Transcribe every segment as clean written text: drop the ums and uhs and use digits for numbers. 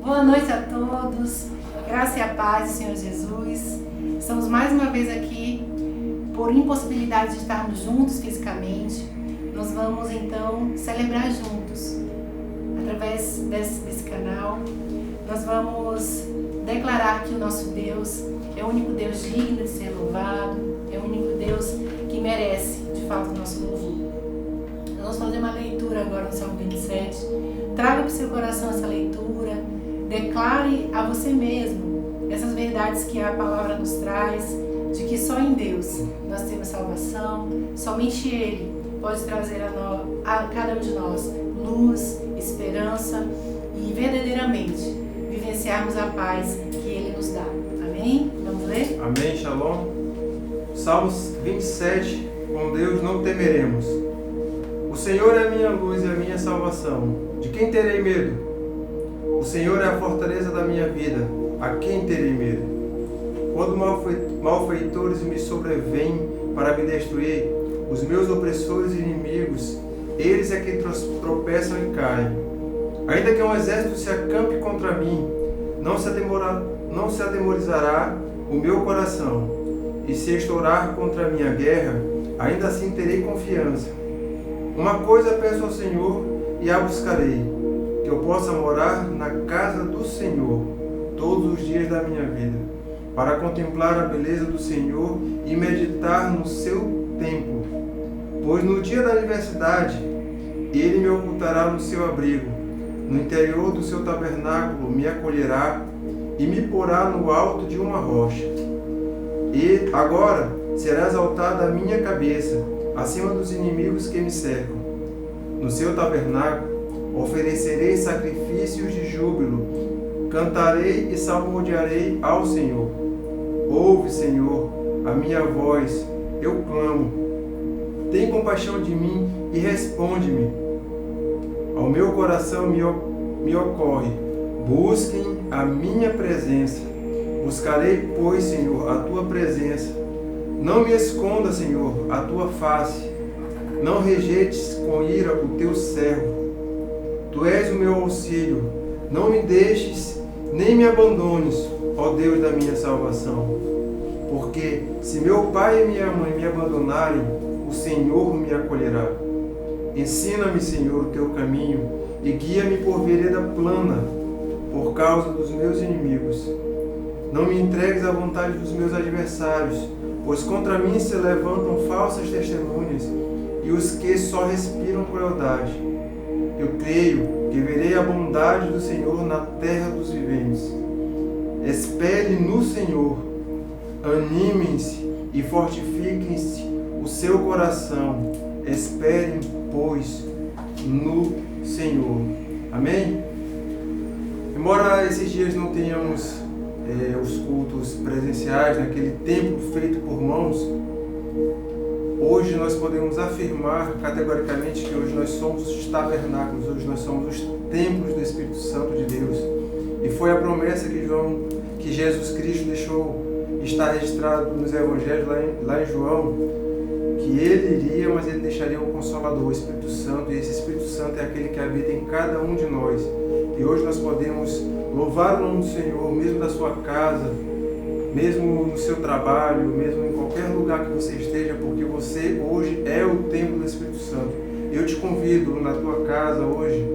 Boa noite a todos, graça e a paz do Senhor Jesus. Estamos mais uma vez aqui, por impossibilidade de estarmos juntos fisicamente. Nós vamos então celebrar juntos, através desse canal. Nós vamos declarar que o nosso Deus é o único Deus digno de ser louvado, é o único Deus que merece, de fato, o nosso louvor. Nós vamos fazer uma leitura agora no Salmo 27. Traga para o seu coração essa leitura, declare a você mesmo essas verdades que a palavra nos traz, de que só em Deus nós temos salvação, somente Ele pode trazer a cada um de nós luz, esperança e verdadeiramente vivenciarmos a paz que Ele nos dá. Amém? Vamos ler? Amém, Shalom. Salmos 27, com Deus não temeremos. O Senhor é a minha luz e a minha salvação. De quem terei medo? O Senhor é a fortaleza da minha vida. A quem terei medo? Quando malfeitores me sobrevêm para me destruir, os meus opressores e inimigos, eles é que tropeçam e caem. Ainda que um exército se acampe contra mim, não se atemorizará o meu coração. E se estourar contra a minha guerra, ainda assim terei confiança. Uma coisa peço ao Senhor e a buscarei, que eu possa morar na casa do Senhor todos os dias da minha vida, para contemplar a beleza do Senhor e meditar no seu templo. Pois no dia da adversidade, Ele me ocultará no seu abrigo, no interior do seu tabernáculo me acolherá e me porá no alto de uma rocha. E agora será exaltada a minha cabeça, acima dos inimigos que me cercam. No seu tabernáculo oferecerei sacrifícios de júbilo, cantarei e salmodiarei ao Senhor. Ouve, Senhor, a minha voz, eu clamo. Tem compaixão de mim e responde-me. Ao meu coração me ocorre, busquem a minha presença. Buscarei, pois, Senhor, a tua presença. Não me esconda, Senhor, a tua face. Não rejeites com ira o teu servo. Tu és o meu auxílio. Não me deixes, nem me abandones, ó Deus da minha salvação. Porque se meu pai e minha mãe me abandonarem, o Senhor me acolherá. Ensina-me, Senhor, o teu caminho e guia-me por vereda plana, por causa dos meus inimigos. Não me entregues à vontade dos meus adversários, pois contra mim se levantam falsas testemunhas e os que só respiram crueldade. Eu creio que verei a bondade do Senhor na terra dos viventes. Espere no Senhor, animem-se e fortifiquem-se o seu coração. Esperem, pois, no Senhor. Amém? Embora esses dias não tenhamos os cultos presenciais naquele templo feito por mãos, hoje nós podemos afirmar categoricamente que hoje nós somos os tabernáculos, hoje nós somos os templos do Espírito Santo de Deus. E foi a promessa que Jesus Cristo deixou estar registrado nos Evangelhos lá em João, que Ele iria, mas Ele deixaria o Consolador, o Espírito Santo, e esse Espírito Santo é aquele que habita em cada um de nós. E hoje nós podemos louvar o nome do Senhor, mesmo da sua casa, mesmo no seu trabalho, mesmo em qualquer lugar que você esteja, porque você hoje é o templo do Espírito Santo. Eu te convido na tua casa hoje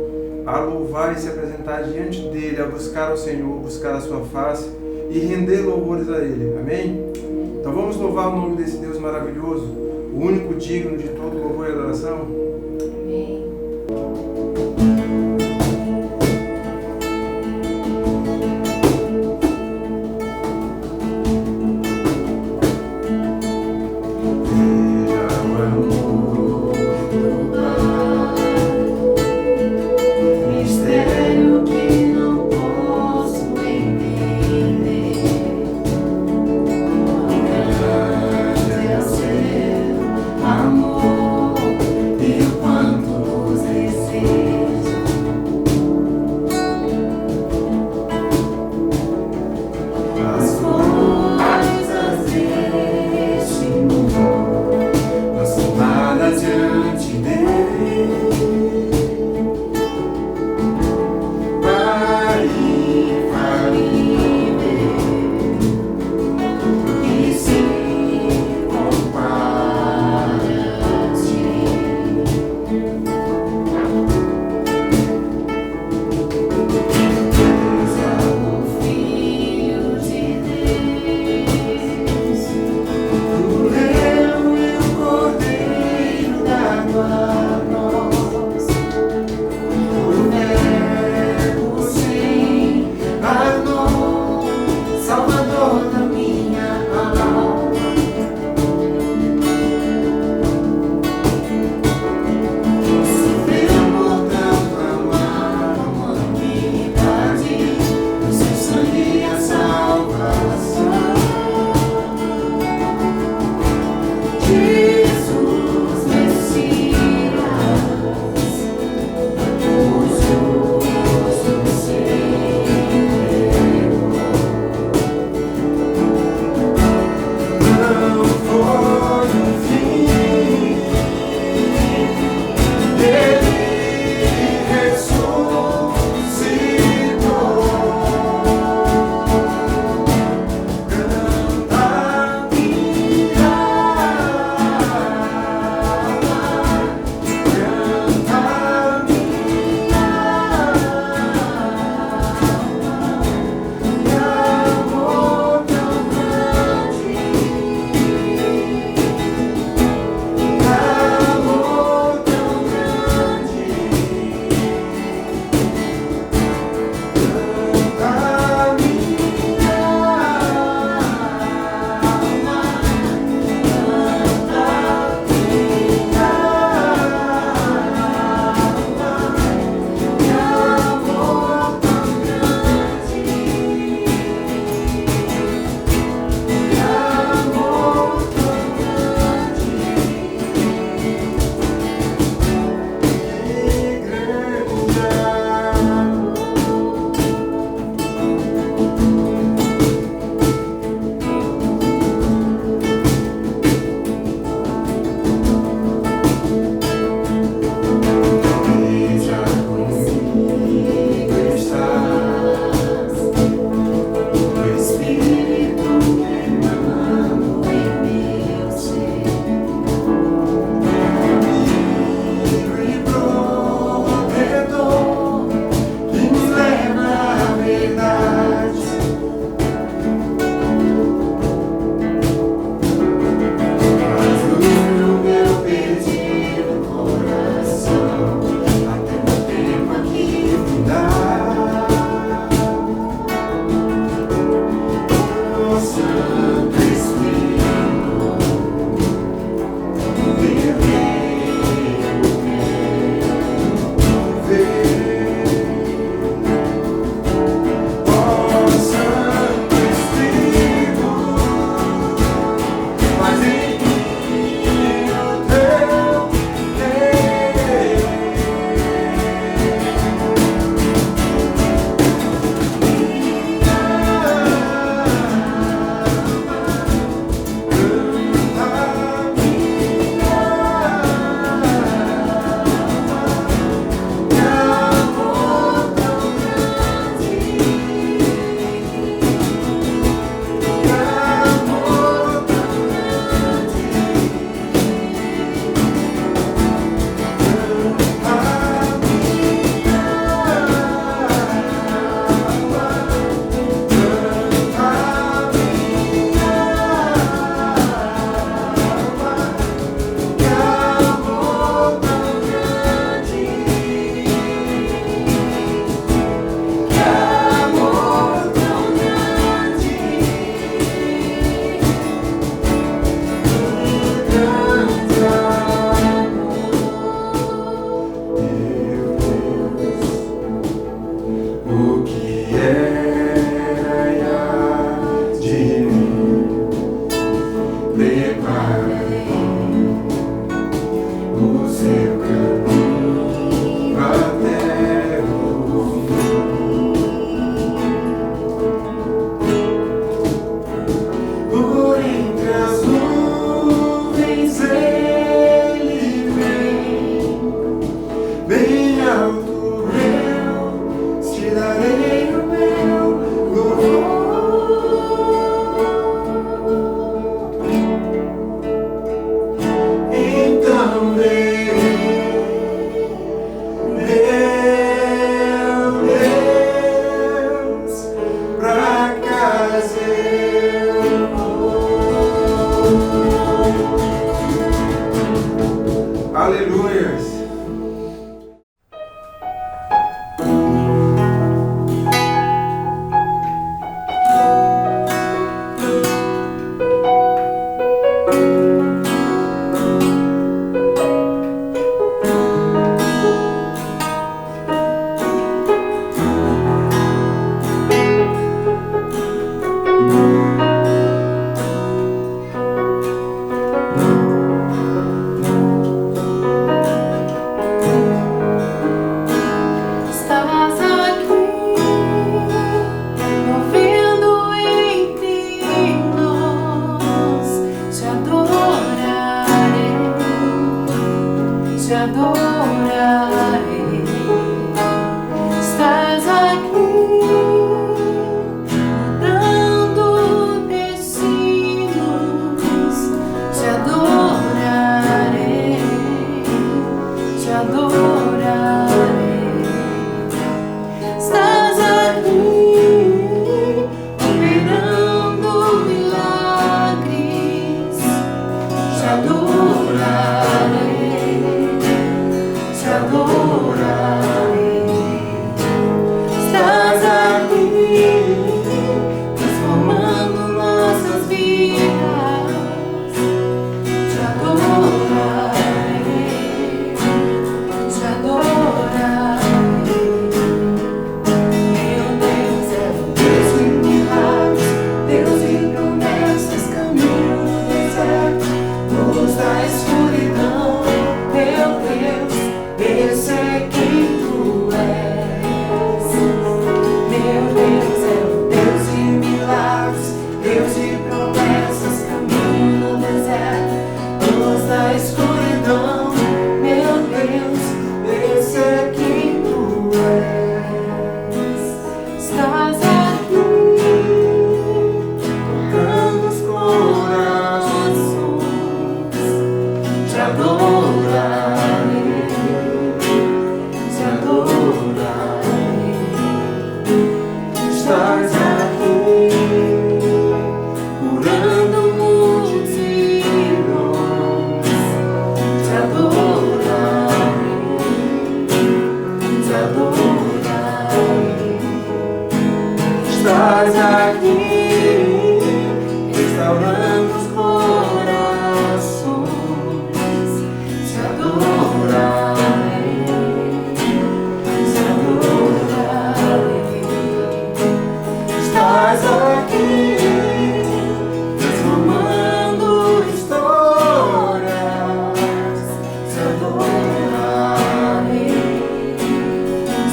a louvar e se apresentar diante dEle, a buscar ao Senhor, buscar a sua face e render louvores a Ele. Amém? Então vamos louvar o nome desse Deus maravilhoso, o único digno de todo louvor e adoração. Amém. Amor e adorarei. Estás aqui, restaurando os corações. Te adorarei, te adorarei. Estás aqui, transformando histórias. Te adorarei,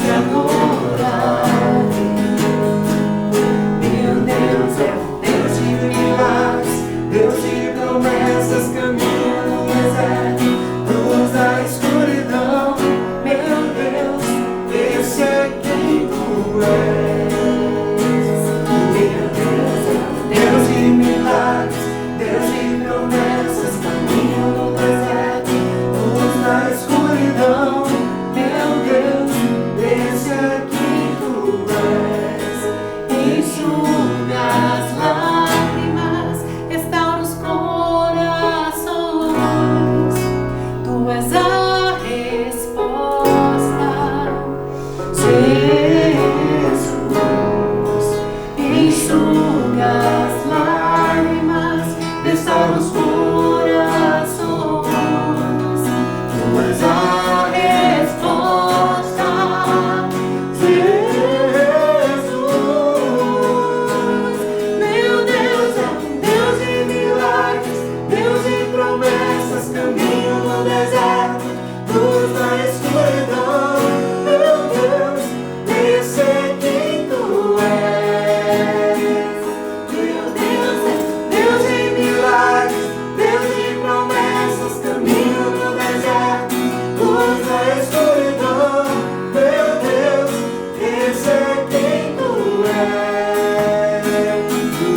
te adorarei. Meu Deus é Deus de milagres, Deus de promessas, caminho no deserto, luz da escuridão. Meu Deus, esse é quem tu és. Meu Deus é Deus de milagres, Deus de promessas, caminho no deserto, luz da escuridão. Meu Deus, esse é quem tu és. Enxuga as lágrimas, restaura os corações. Tu és a resposta, Jesus. Enxuga as lágrimas, restaura os corações. Tu és a resposta, Jesus. Meu Deus é Deus de milagres, Deus de promessas, caminho no deserto, luz da escuridão. Meu Deus, esse é quem tu és. Meu Deus é Deus de milagres, Deus de promessas, caminho no deserto, luz da escuridão. Meu Deus, esse é quem tu és.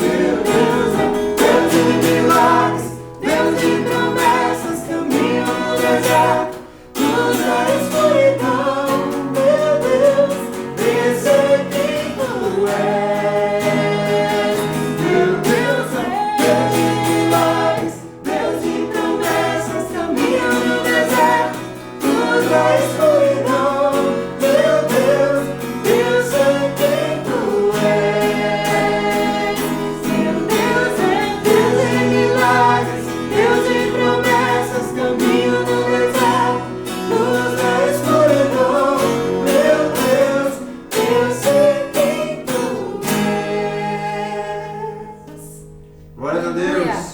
Meu Deus é Deus de milagres, Deus de promessas, caminho no deserto, luz da escuridão. Meu Deus, esse é quem tu és. Meu Deus é Deus de milagres, Deus de promessas, caminho no deserto, luz da escuridão. Meu Deus, esse é quem tu és. Meu Deus é Deus de milagres, Deus de promessas, caminho no deserto, luz da escuridão. Meu Deus, esse é quem tu és. Glória a Deus.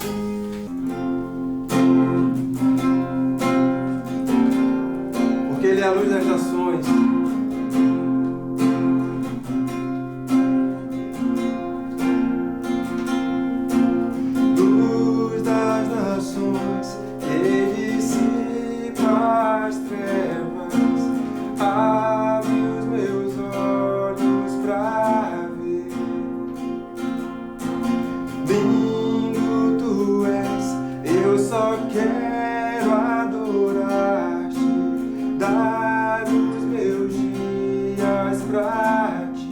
Porque Ele é a luz das nações. Luz das nações, Ele dissipa as trevas. Abre os meus olhos pra ver. Lindo tu és, eu só quero adorar-te, dar os meus dias pra ti.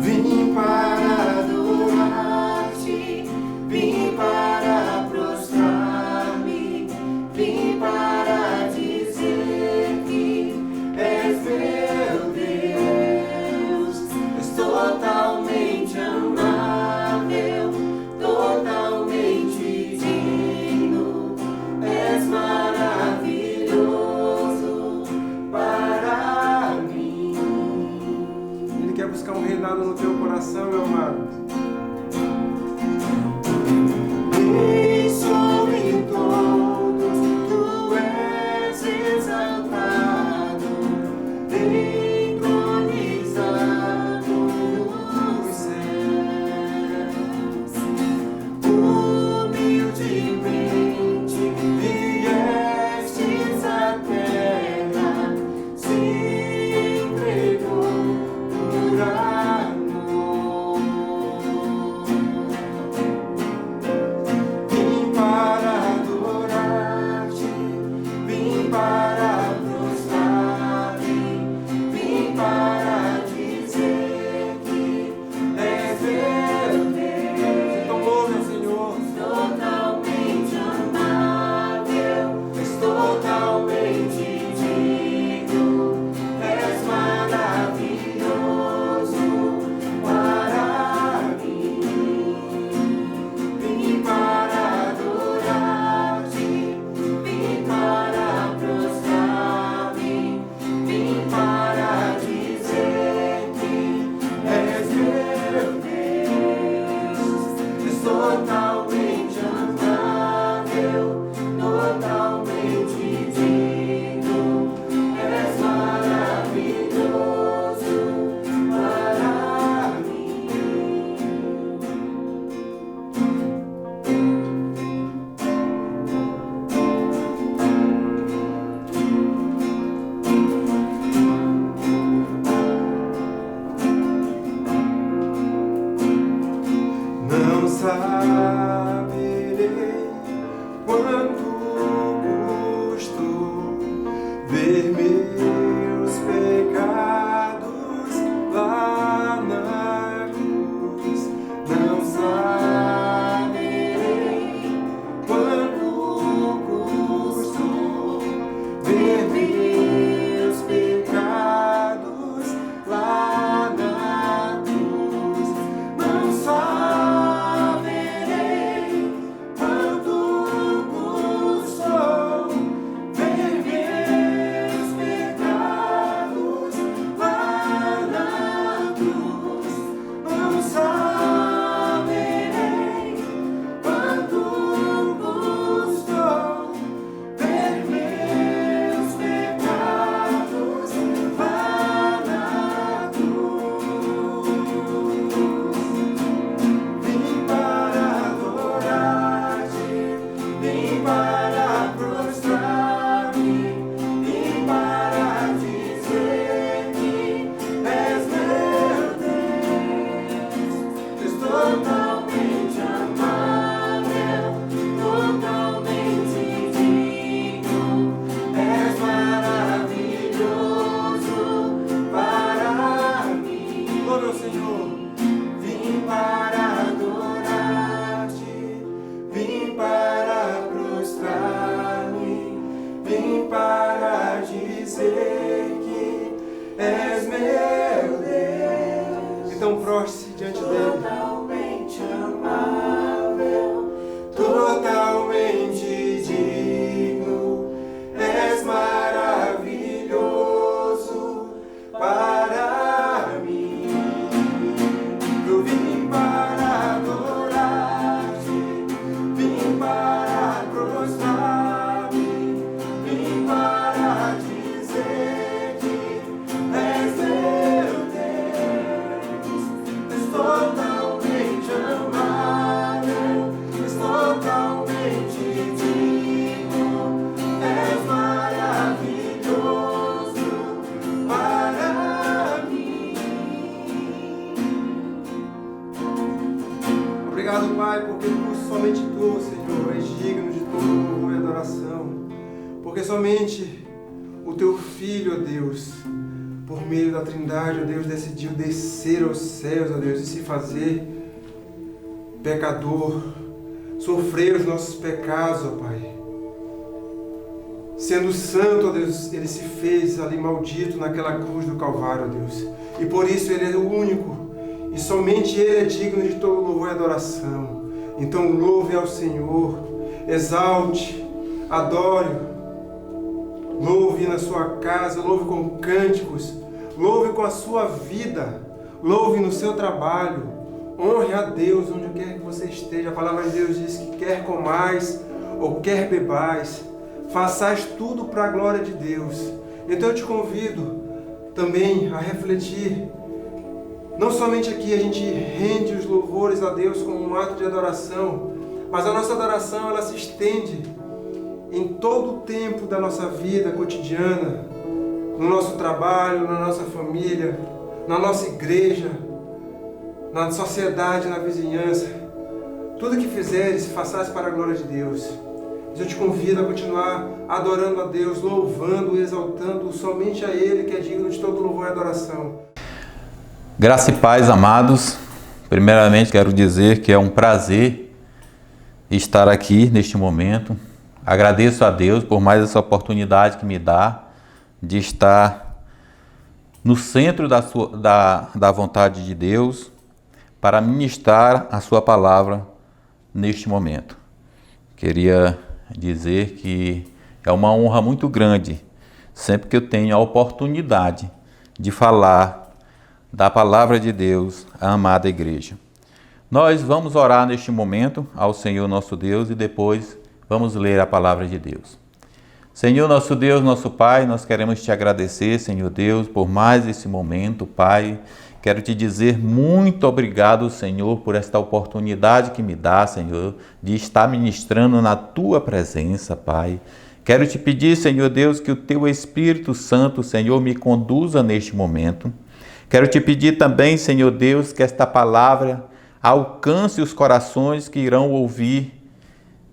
Vim para adorar-te, vim para prostrar-me, vim para dizer que és meu Deus. És totalmente amável, totalmente digno, és maravilhoso para mim. Ele quer buscar um reinado no teu coração, meu amado. E sobre todos tu és exaltado, entronizado nos céus. Humildemente viestes à terra, se entregou por amor. ver meus pecados lá na cruz. Não saberei quanto custou ver meus pecados lá na cruz. Não saberei quanto custou ver meus pecados lá na cruz. Não saberei quanto custou ver meus pecados lá na cruz. Vim para adorar-te, vim para prostrar-me, vim para dizer que és meu Deus. És totalmente amável, totalmente digno, és maravilhoso para mim. Glória ao Senhor. Vim para adorar-te, vim para prostrar-me, vim para dizer que és meu Deus. Então prostre-se diante dele. Totalmente amável, totalmente digno, és maravilhoso para mim. Eu vim para adorar-te, vim para prostrar-me, vim para dizer que és meu Deus. És totalmente amável, és totalmente digno, és maravilhoso para mim. Obrigado, Pai, porque somente Tu, Senhor, és digno de todo louvor e adoração. Porque somente o Teu Filho, ó Deus, por meio da Trindade, ó Deus, decidiu descer aos céus, ó Deus, e se fazer pecador, sofrer os nossos pecados, ó Pai. Sendo santo, ó Deus, Ele se fez ali maldito naquela cruz do Calvário, ó Deus. E por isso Ele é o único, e somente Ele é digno de todo louvor e adoração. Então louve ao Senhor, exalte, adore, louve na sua casa, louve com cânticos, louve com a sua vida, louve no seu trabalho, honre a Deus onde quer que você esteja. A palavra de Deus diz que quer comais ou quer bebais, façais tudo para a glória de Deus. Então eu te convido também a refletir. Não somente aqui a gente rende os louvores a Deus como um ato de adoração, mas a nossa adoração ela se estende em todo o tempo da nossa vida cotidiana, no nosso trabalho, na nossa família, na nossa igreja, na sociedade, na vizinhança. Tudo que fizeres, façais para a glória de Deus. Mas eu te convido a continuar adorando a Deus, louvando e exaltando somente a Ele, que é digno de todo louvor e adoração. Graça e paz, amados. Primeiramente, quero dizer que é um prazer estar aqui neste momento. Agradeço a Deus por mais essa oportunidade que me dá de estar no centro da vontade de Deus para ministrar a sua palavra neste momento. Queria dizer que é uma honra muito grande sempre que eu tenho a oportunidade de falar da palavra de Deus à amada igreja. Nós vamos orar neste momento ao Senhor nosso Deus e depois vamos ler a palavra de Deus. Senhor nosso Deus, nosso Pai, nós queremos te agradecer, Senhor Deus, por mais esse momento, Pai. Quero te dizer muito obrigado, Senhor, por esta oportunidade que me dá, Senhor, de estar ministrando na tua presença, Pai. Quero te pedir, Senhor Deus, que o teu Espírito Santo, Senhor, me conduza neste momento. Quero te pedir também, Senhor Deus, que esta palavra alcance os corações que irão ouvir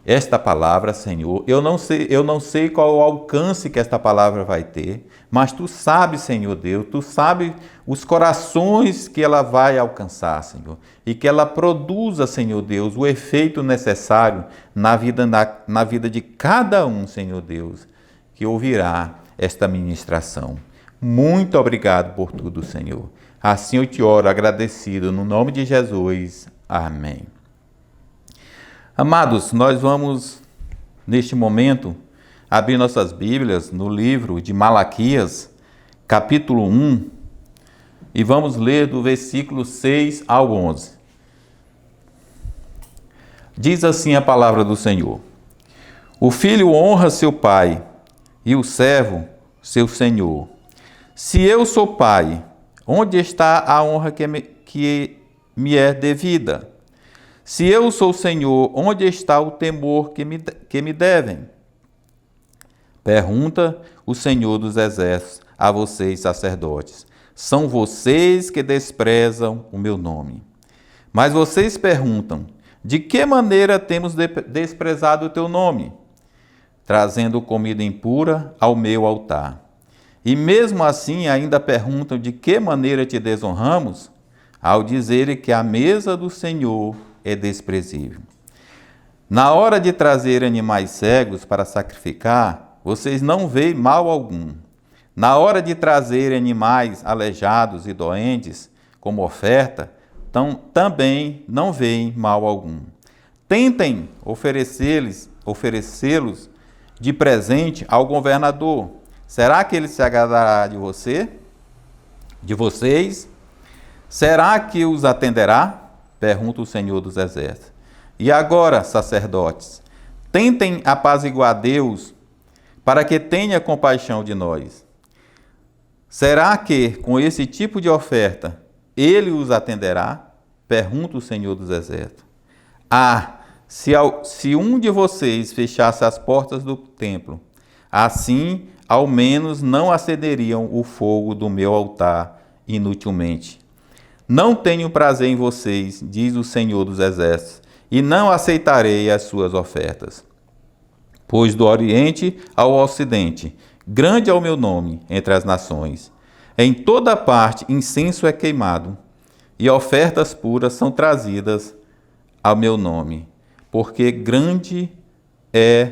esta palavra, Senhor. Eu não sei qual o alcance que esta palavra vai ter, mas Tu sabes, Senhor Deus, Tu sabes os corações que ela vai alcançar, Senhor, e que ela produza, Senhor Deus, o efeito necessário na vida de cada um, Senhor Deus, que ouvirá esta ministração. Muito obrigado por tudo, Senhor. Assim eu te oro, agradecido, no nome de Jesus. Amém. Amados, nós vamos, neste momento, abrir nossas Bíblias no livro de Malaquias, capítulo 1, e vamos ler do versículo 6 ao 11. Diz assim a palavra do Senhor: O filho honra seu pai, e o servo seu senhor. Se eu sou pai, onde está a honra que me é devida? Se eu sou Senhor, onde está o temor que me devem? Pergunta o Senhor dos Exércitos a vocês, sacerdotes. São vocês que desprezam o meu nome. Mas vocês perguntam, de que maneira temos desprezado o teu nome? Trazendo comida impura ao meu altar. E mesmo assim ainda perguntam, de que maneira te desonramos? Ao dizerem que a mesa do Senhor é desprezível. Na hora de trazer animais cegos para sacrificar, vocês não veem mal algum. Na hora de trazer animais aleijados e doentes como oferta, também não veem mal algum. Tentem oferecê-los de presente ao governador. Será que ele se agradará de vocês? Será que os atenderá? Pergunta o Senhor dos Exércitos. E agora, sacerdotes, tentem apaziguar Deus para que tenha compaixão de nós. Será que, com esse tipo de oferta, Ele os atenderá? Pergunta o Senhor dos Exércitos. Se um de vocês fechasse as portas do templo, assim, ao menos não acenderiam o fogo do meu altar inutilmente. Não tenho prazer em vocês, diz o Senhor dos Exércitos, e não aceitarei as suas ofertas. Pois do Oriente ao Ocidente, grande é o meu nome entre as nações. Em toda parte incenso é queimado, e ofertas puras são trazidas ao meu nome, porque grande é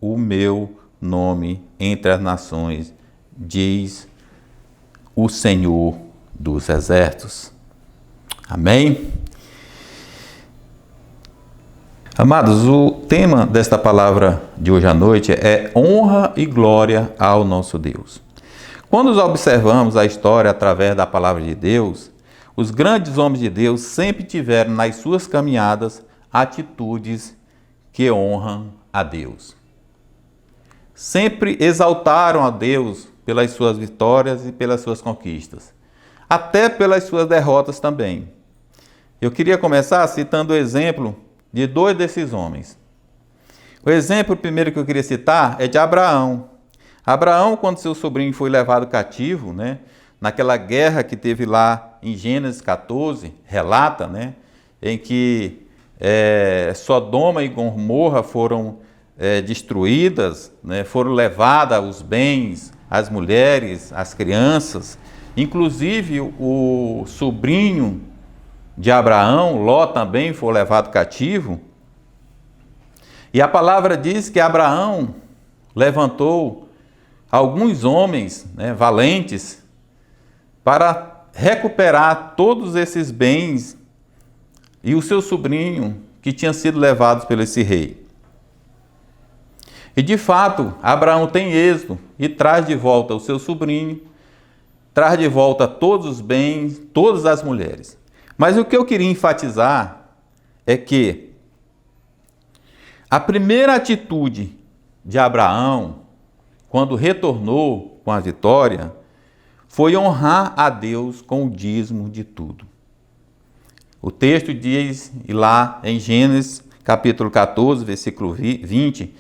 o meu nome entre as nações, diz o Senhor dos Exércitos. Amém? Amados, o tema desta palavra de hoje à noite é honra e glória ao nosso Deus. Quando observamos a história através da palavra de Deus, os grandes homens de Deus sempre tiveram nas suas caminhadas atitudes que honram a Deus. Sempre exaltaram a Deus pelas suas vitórias e pelas suas conquistas, até pelas suas derrotas também. Eu queria começar citando o exemplo de dois desses homens. O exemplo primeiro que eu queria citar é de Abraão. Abraão, quando seu sobrinho foi levado cativo, naquela guerra que teve lá em Gênesis 14, relata, em que Sodoma e Gomorra foram destruídas, foram levadas os bens, as mulheres, as crianças, inclusive o sobrinho de Abraão, Ló, também foi levado cativo. E a palavra diz que Abraão levantou alguns homens valentes para recuperar todos esses bens e o seu sobrinho que tinha sido levados pelo esse rei. E de fato, Abraão tem êxito e traz de volta o seu sobrinho, traz de volta todos os bens, todas as mulheres. Mas o que eu queria enfatizar é que a primeira atitude de Abraão, quando retornou com a vitória, foi honrar a Deus com o dízimo de tudo. O texto diz lá em Gênesis capítulo 14, versículo 20,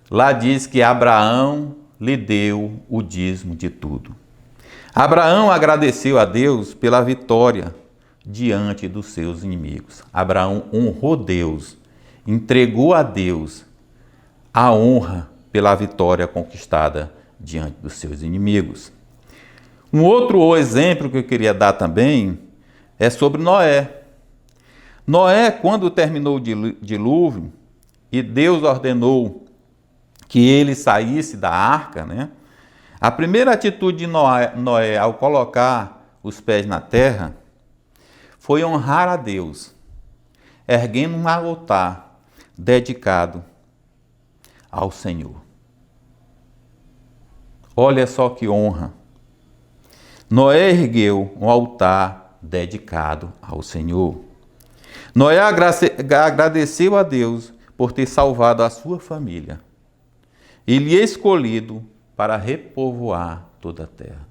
lá diz que Abraão lhe deu o dízimo de tudo. Abraão agradeceu a Deus pela vitória diante dos seus inimigos. Abraão honrou Deus, entregou a Deus a honra pela vitória conquistada diante dos seus inimigos. Um outro exemplo que eu queria dar também é sobre Noé. Noé, quando terminou o dilúvio e Deus ordenou que ele saísse da arca, né? A primeira atitude de Noé ao colocar os pés na terra foi honrar a Deus, erguendo um altar dedicado ao Senhor. Olha só que honra. Noé ergueu um altar dedicado ao Senhor. Noé agradeceu a Deus por ter salvado a sua família e lhe escolhido para repovoar toda a terra.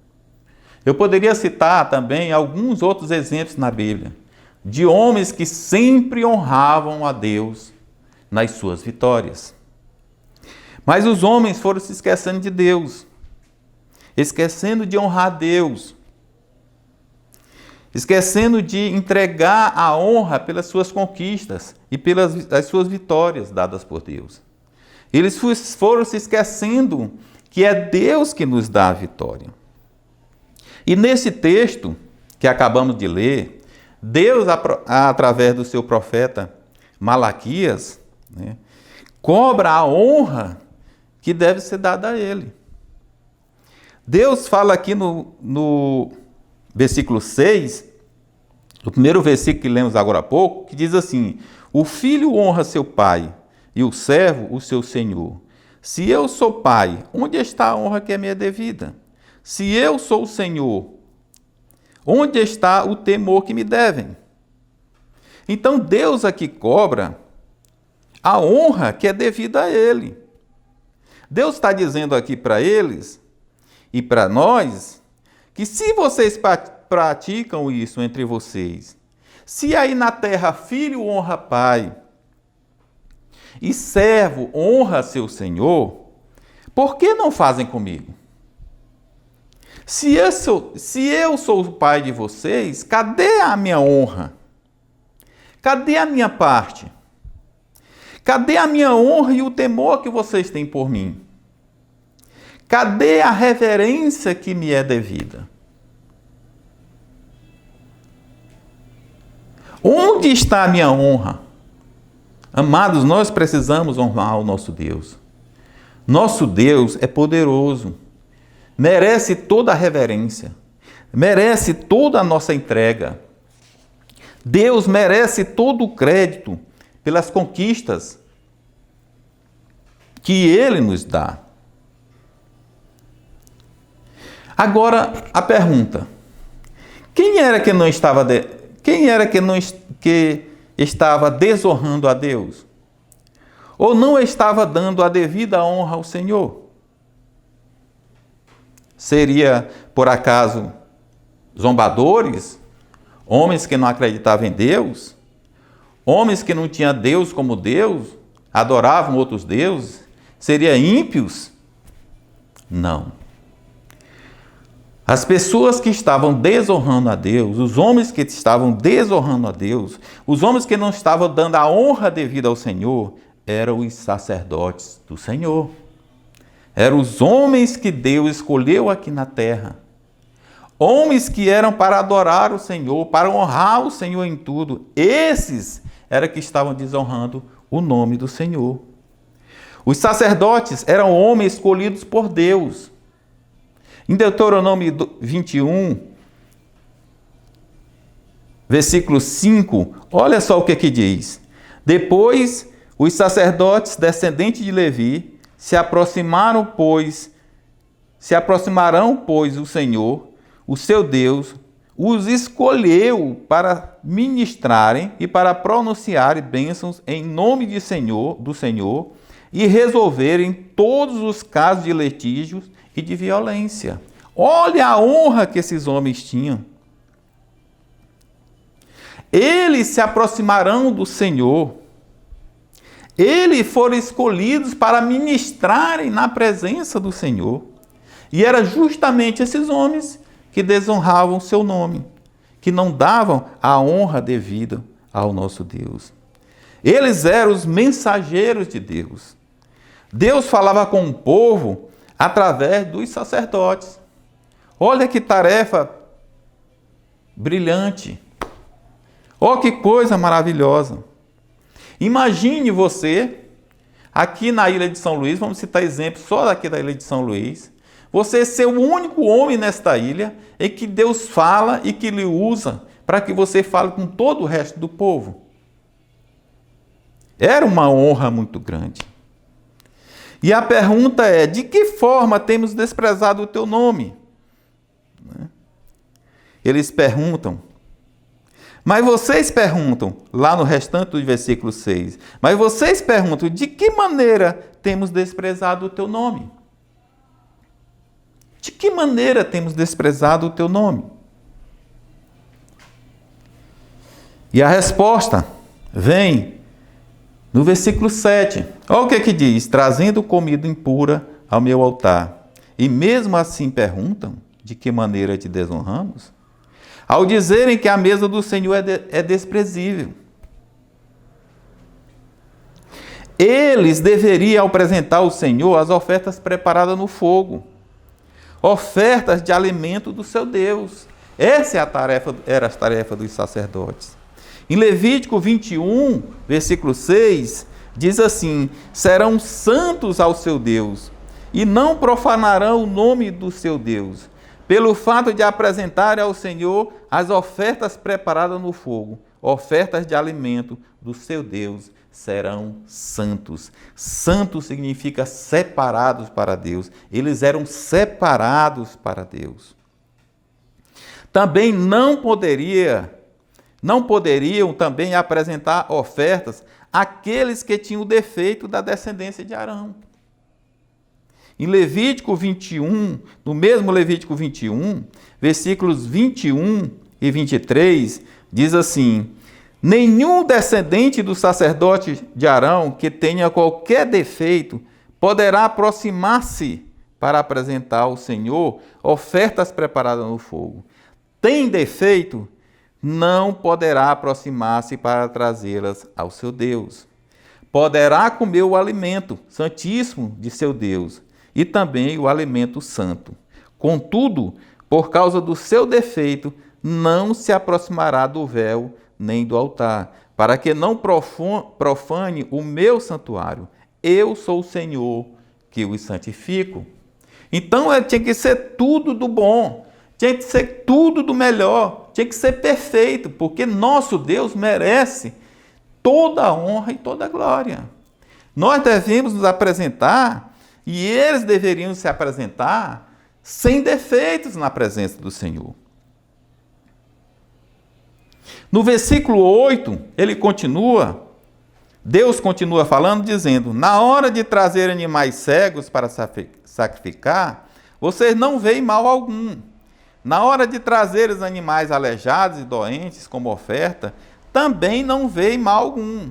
Eu poderia citar também alguns outros exemplos na Bíblia de homens que sempre honravam a Deus nas suas vitórias. Mas os homens foram se esquecendo de Deus, esquecendo de honrar Deus, esquecendo de entregar a honra pelas suas conquistas e pelas as suas vitórias dadas por Deus. Eles foram se esquecendo que é Deus que nos dá a vitória. E nesse texto que acabamos de ler, Deus, através do seu profeta Malaquias, né, cobra a honra que deve ser dada a ele. Deus fala aqui no versículo 6, o primeiro versículo que lemos agora há pouco, que diz assim: o filho honra seu pai e o servo o seu senhor. Se eu sou pai, onde está a honra que é minha devida? Se eu sou o Senhor, onde está o temor que me devem? Então Deus aqui cobra a honra que é devida a ele. Deus está dizendo aqui para eles e para nós que se vocês praticam isso entre vocês, se aí na terra filho honra pai e servo honra seu senhor, por que não fazem comigo? Se eu sou o pai de vocês, cadê a minha honra? Cadê a minha parte? Cadê a minha honra e o temor que vocês têm por mim? Cadê a reverência que me é devida? Onde está a minha honra? Amados, nós precisamos honrar o nosso Deus. Nosso Deus é poderoso, merece toda a reverência, merece toda a nossa entrega. Deus merece todo o crédito pelas conquistas que Ele nos dá. Agora, a pergunta: quem era que estava desonrando a Deus? Ou não estava dando a devida honra ao Senhor? Seria, por acaso, zombadores? Homens que não acreditavam em Deus? Homens que não tinham Deus como Deus? Adoravam outros deuses? Seria ímpios? Não. As pessoas que estavam desonrando a Deus, os homens que estavam desonrando a Deus, os homens que não estavam dando a honra devida ao Senhor, eram os sacerdotes do Senhor. Eram os homens que Deus escolheu aqui na terra. Homens que eram para adorar o Senhor, para honrar o Senhor em tudo. Esses eram que estavam desonrando o nome do Senhor. Os sacerdotes eram homens escolhidos por Deus. Em Deuteronômio 21, versículo 5, olha só o que diz. Depois, os sacerdotes descendentes de Levi se aproximarão, pois, o Senhor, o seu Deus, os escolheu para ministrarem e para pronunciarem bênçãos em nome do Senhor e resolverem todos os casos de litígios e de violência. Olha a honra que esses homens tinham. Eles se aproximarão do Senhor. Eles foram escolhidos para ministrarem na presença do Senhor. E eram justamente esses homens que desonravam o seu nome, que não davam a honra devida ao nosso Deus. Eles eram os mensageiros de Deus. Deus falava com o povo através dos sacerdotes. Olha que tarefa brilhante. Olha que coisa maravilhosa. Imagine você, aqui na ilha de São Luís, vamos citar exemplos só daqui da ilha de São Luís, você ser o único homem nesta ilha em que Deus fala e que lhe usa para que você fale com todo o resto do povo. Era uma honra muito grande. E a pergunta é, de que forma temos desprezado o teu nome? Eles perguntam, mas vocês perguntam, lá no restante do versículo 6, mas vocês perguntam, de que maneira temos desprezado o teu nome? De que maneira temos desprezado o teu nome? E a resposta vem no versículo 7. Olha o que diz, trazendo comida impura ao meu altar. E mesmo assim perguntam, de que maneira te desonramos? Ao dizerem que a mesa do Senhor é desprezível. Eles deveriam apresentar ao Senhor as ofertas preparadas no fogo. Ofertas de alimento do seu Deus. Essa era a tarefa dos sacerdotes. Em Levítico 21, versículo 6, diz assim, serão santos ao seu Deus, e não profanarão o nome do seu Deus, pelo fato de apresentarem ao Senhor as ofertas preparadas no fogo, ofertas de alimento do seu Deus, serão santos. Santo significa separados para Deus. Eles eram separados para Deus. Também não poderiam também apresentar ofertas àqueles que tinham o defeito da descendência de Arão. Em Levítico 21, no mesmo Levítico 21, versículos 21 e 23, diz assim, nenhum descendente do sacerdote de Arão que tenha qualquer defeito poderá aproximar-se para apresentar ao Senhor ofertas preparadas no fogo. Tem defeito, não poderá aproximar-se para trazê-las ao seu Deus. Poderá comer o alimento santíssimo de seu Deus e também o alimento santo. Contudo, por causa do seu defeito, não se aproximará do véu nem do altar, para que não profane o meu santuário. Eu sou o Senhor que os santifico. Então, tinha que ser tudo do bom, tinha que ser tudo do melhor, tinha que ser perfeito, porque nosso Deus merece toda a honra e toda a glória. Nós devemos nos apresentar, e eles deveriam se apresentar sem defeitos na presença do Senhor. No versículo 8, Deus continua falando, dizendo, na hora de trazer animais cegos para sacrificar, vocês não veem mal algum. Na hora de trazer os animais aleijados e doentes como oferta, também não veem mal algum.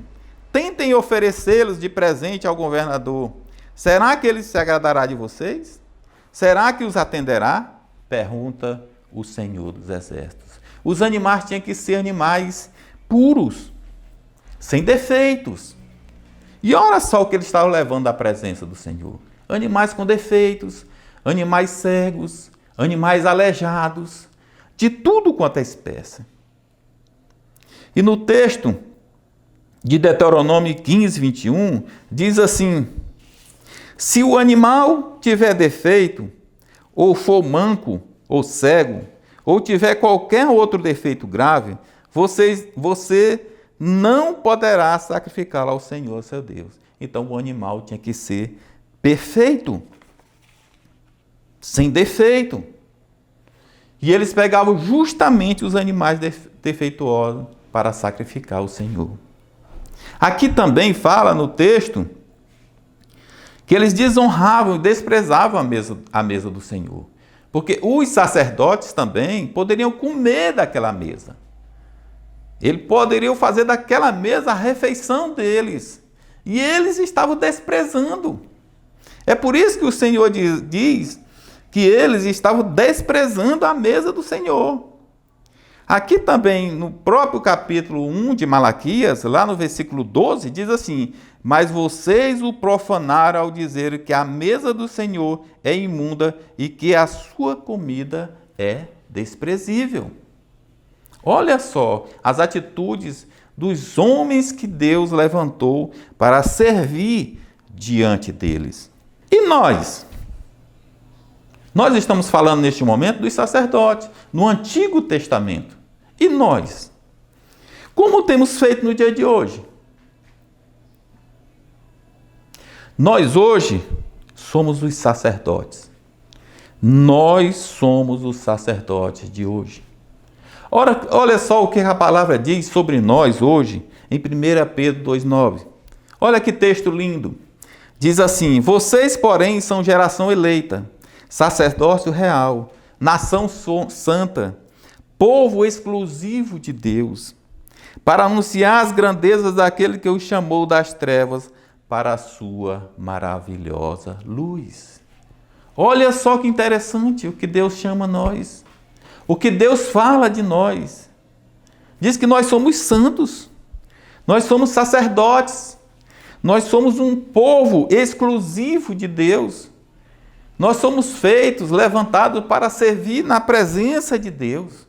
Tentem oferecê-los de presente ao governador. Será que ele se agradará de vocês? Será que os atenderá? Pergunta o Senhor dos Exércitos. Os animais tinham que ser animais puros, sem defeitos. E olha só o que eles estavam levando à presença do Senhor. Animais com defeitos, animais cegos, animais aleijados, de tudo quanto é espécie. E no texto de Deuteronômio 15, 21, diz assim, se o animal tiver defeito, ou for manco, ou cego, ou tiver qualquer outro defeito grave, você não poderá sacrificá-lo ao Senhor, seu Deus. Então o animal tinha que ser perfeito, sem defeito. E eles pegavam justamente os animais defeituosos para sacrificar ao Senhor. Aqui também fala no texto que eles desonravam e desprezavam a mesa do Senhor. Porque os sacerdotes também poderiam comer daquela mesa. Eles poderiam fazer daquela mesa a refeição deles. E eles estavam desprezando. É por isso que o Senhor diz que eles estavam desprezando a mesa do Senhor. Aqui também, no próprio capítulo 1 de Malaquias, lá no versículo 12, diz assim, mas vocês o profanaram ao dizer que a mesa do Senhor é imunda e que a sua comida é desprezível. Olha só as atitudes dos homens que Deus levantou para servir diante deles. E nós? Nós estamos falando neste momento dos sacerdotes, no Antigo Testamento. E nós? Como temos feito no dia de hoje? Nós hoje somos os sacerdotes. Nós somos os sacerdotes de hoje. Olha só o que a palavra diz sobre nós hoje, em 1 Pedro 2,9. Olha que texto lindo. Diz assim: vocês, porém, são geração eleita, sacerdócio real, nação santa, povo exclusivo de Deus, para anunciar as grandezas daquele que os chamou das trevas para a sua maravilhosa luz. Olha só que interessante o que Deus chama nós, o que Deus fala de nós. Diz que nós somos santos, nós somos sacerdotes, nós somos um povo exclusivo de Deus. Nós somos feitos, levantados para servir na presença de Deus.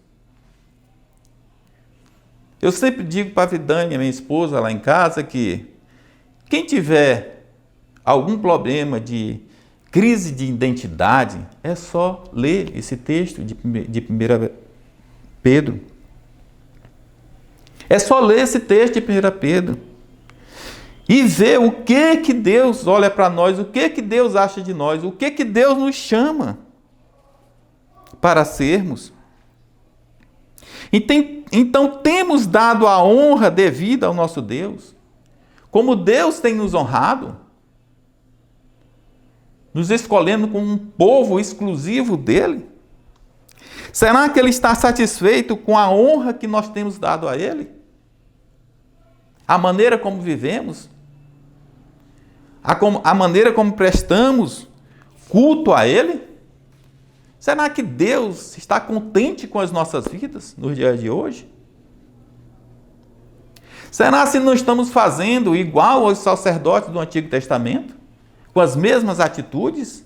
Eu sempre digo para a Vidânia, minha esposa, lá em casa, que quem tiver algum problema de crise de identidade, é só ler esse texto de 1 Pedro. É só ler esse texto de 1 Pedro. E ver o que Deus olha para nós, o que Deus acha de nós, o que Deus nos chama para sermos. Então temos dado a honra devida ao nosso Deus, como Deus tem nos honrado, nos escolhendo como um povo exclusivo dele. Será que ele está satisfeito com a honra que nós temos dado a ele? A maneira como vivemos? A maneira como prestamos culto a ele? Será que Deus está contente com as nossas vidas nos dias de hoje? Será que não estamos fazendo igual aos sacerdotes do Antigo Testamento? Com as mesmas atitudes?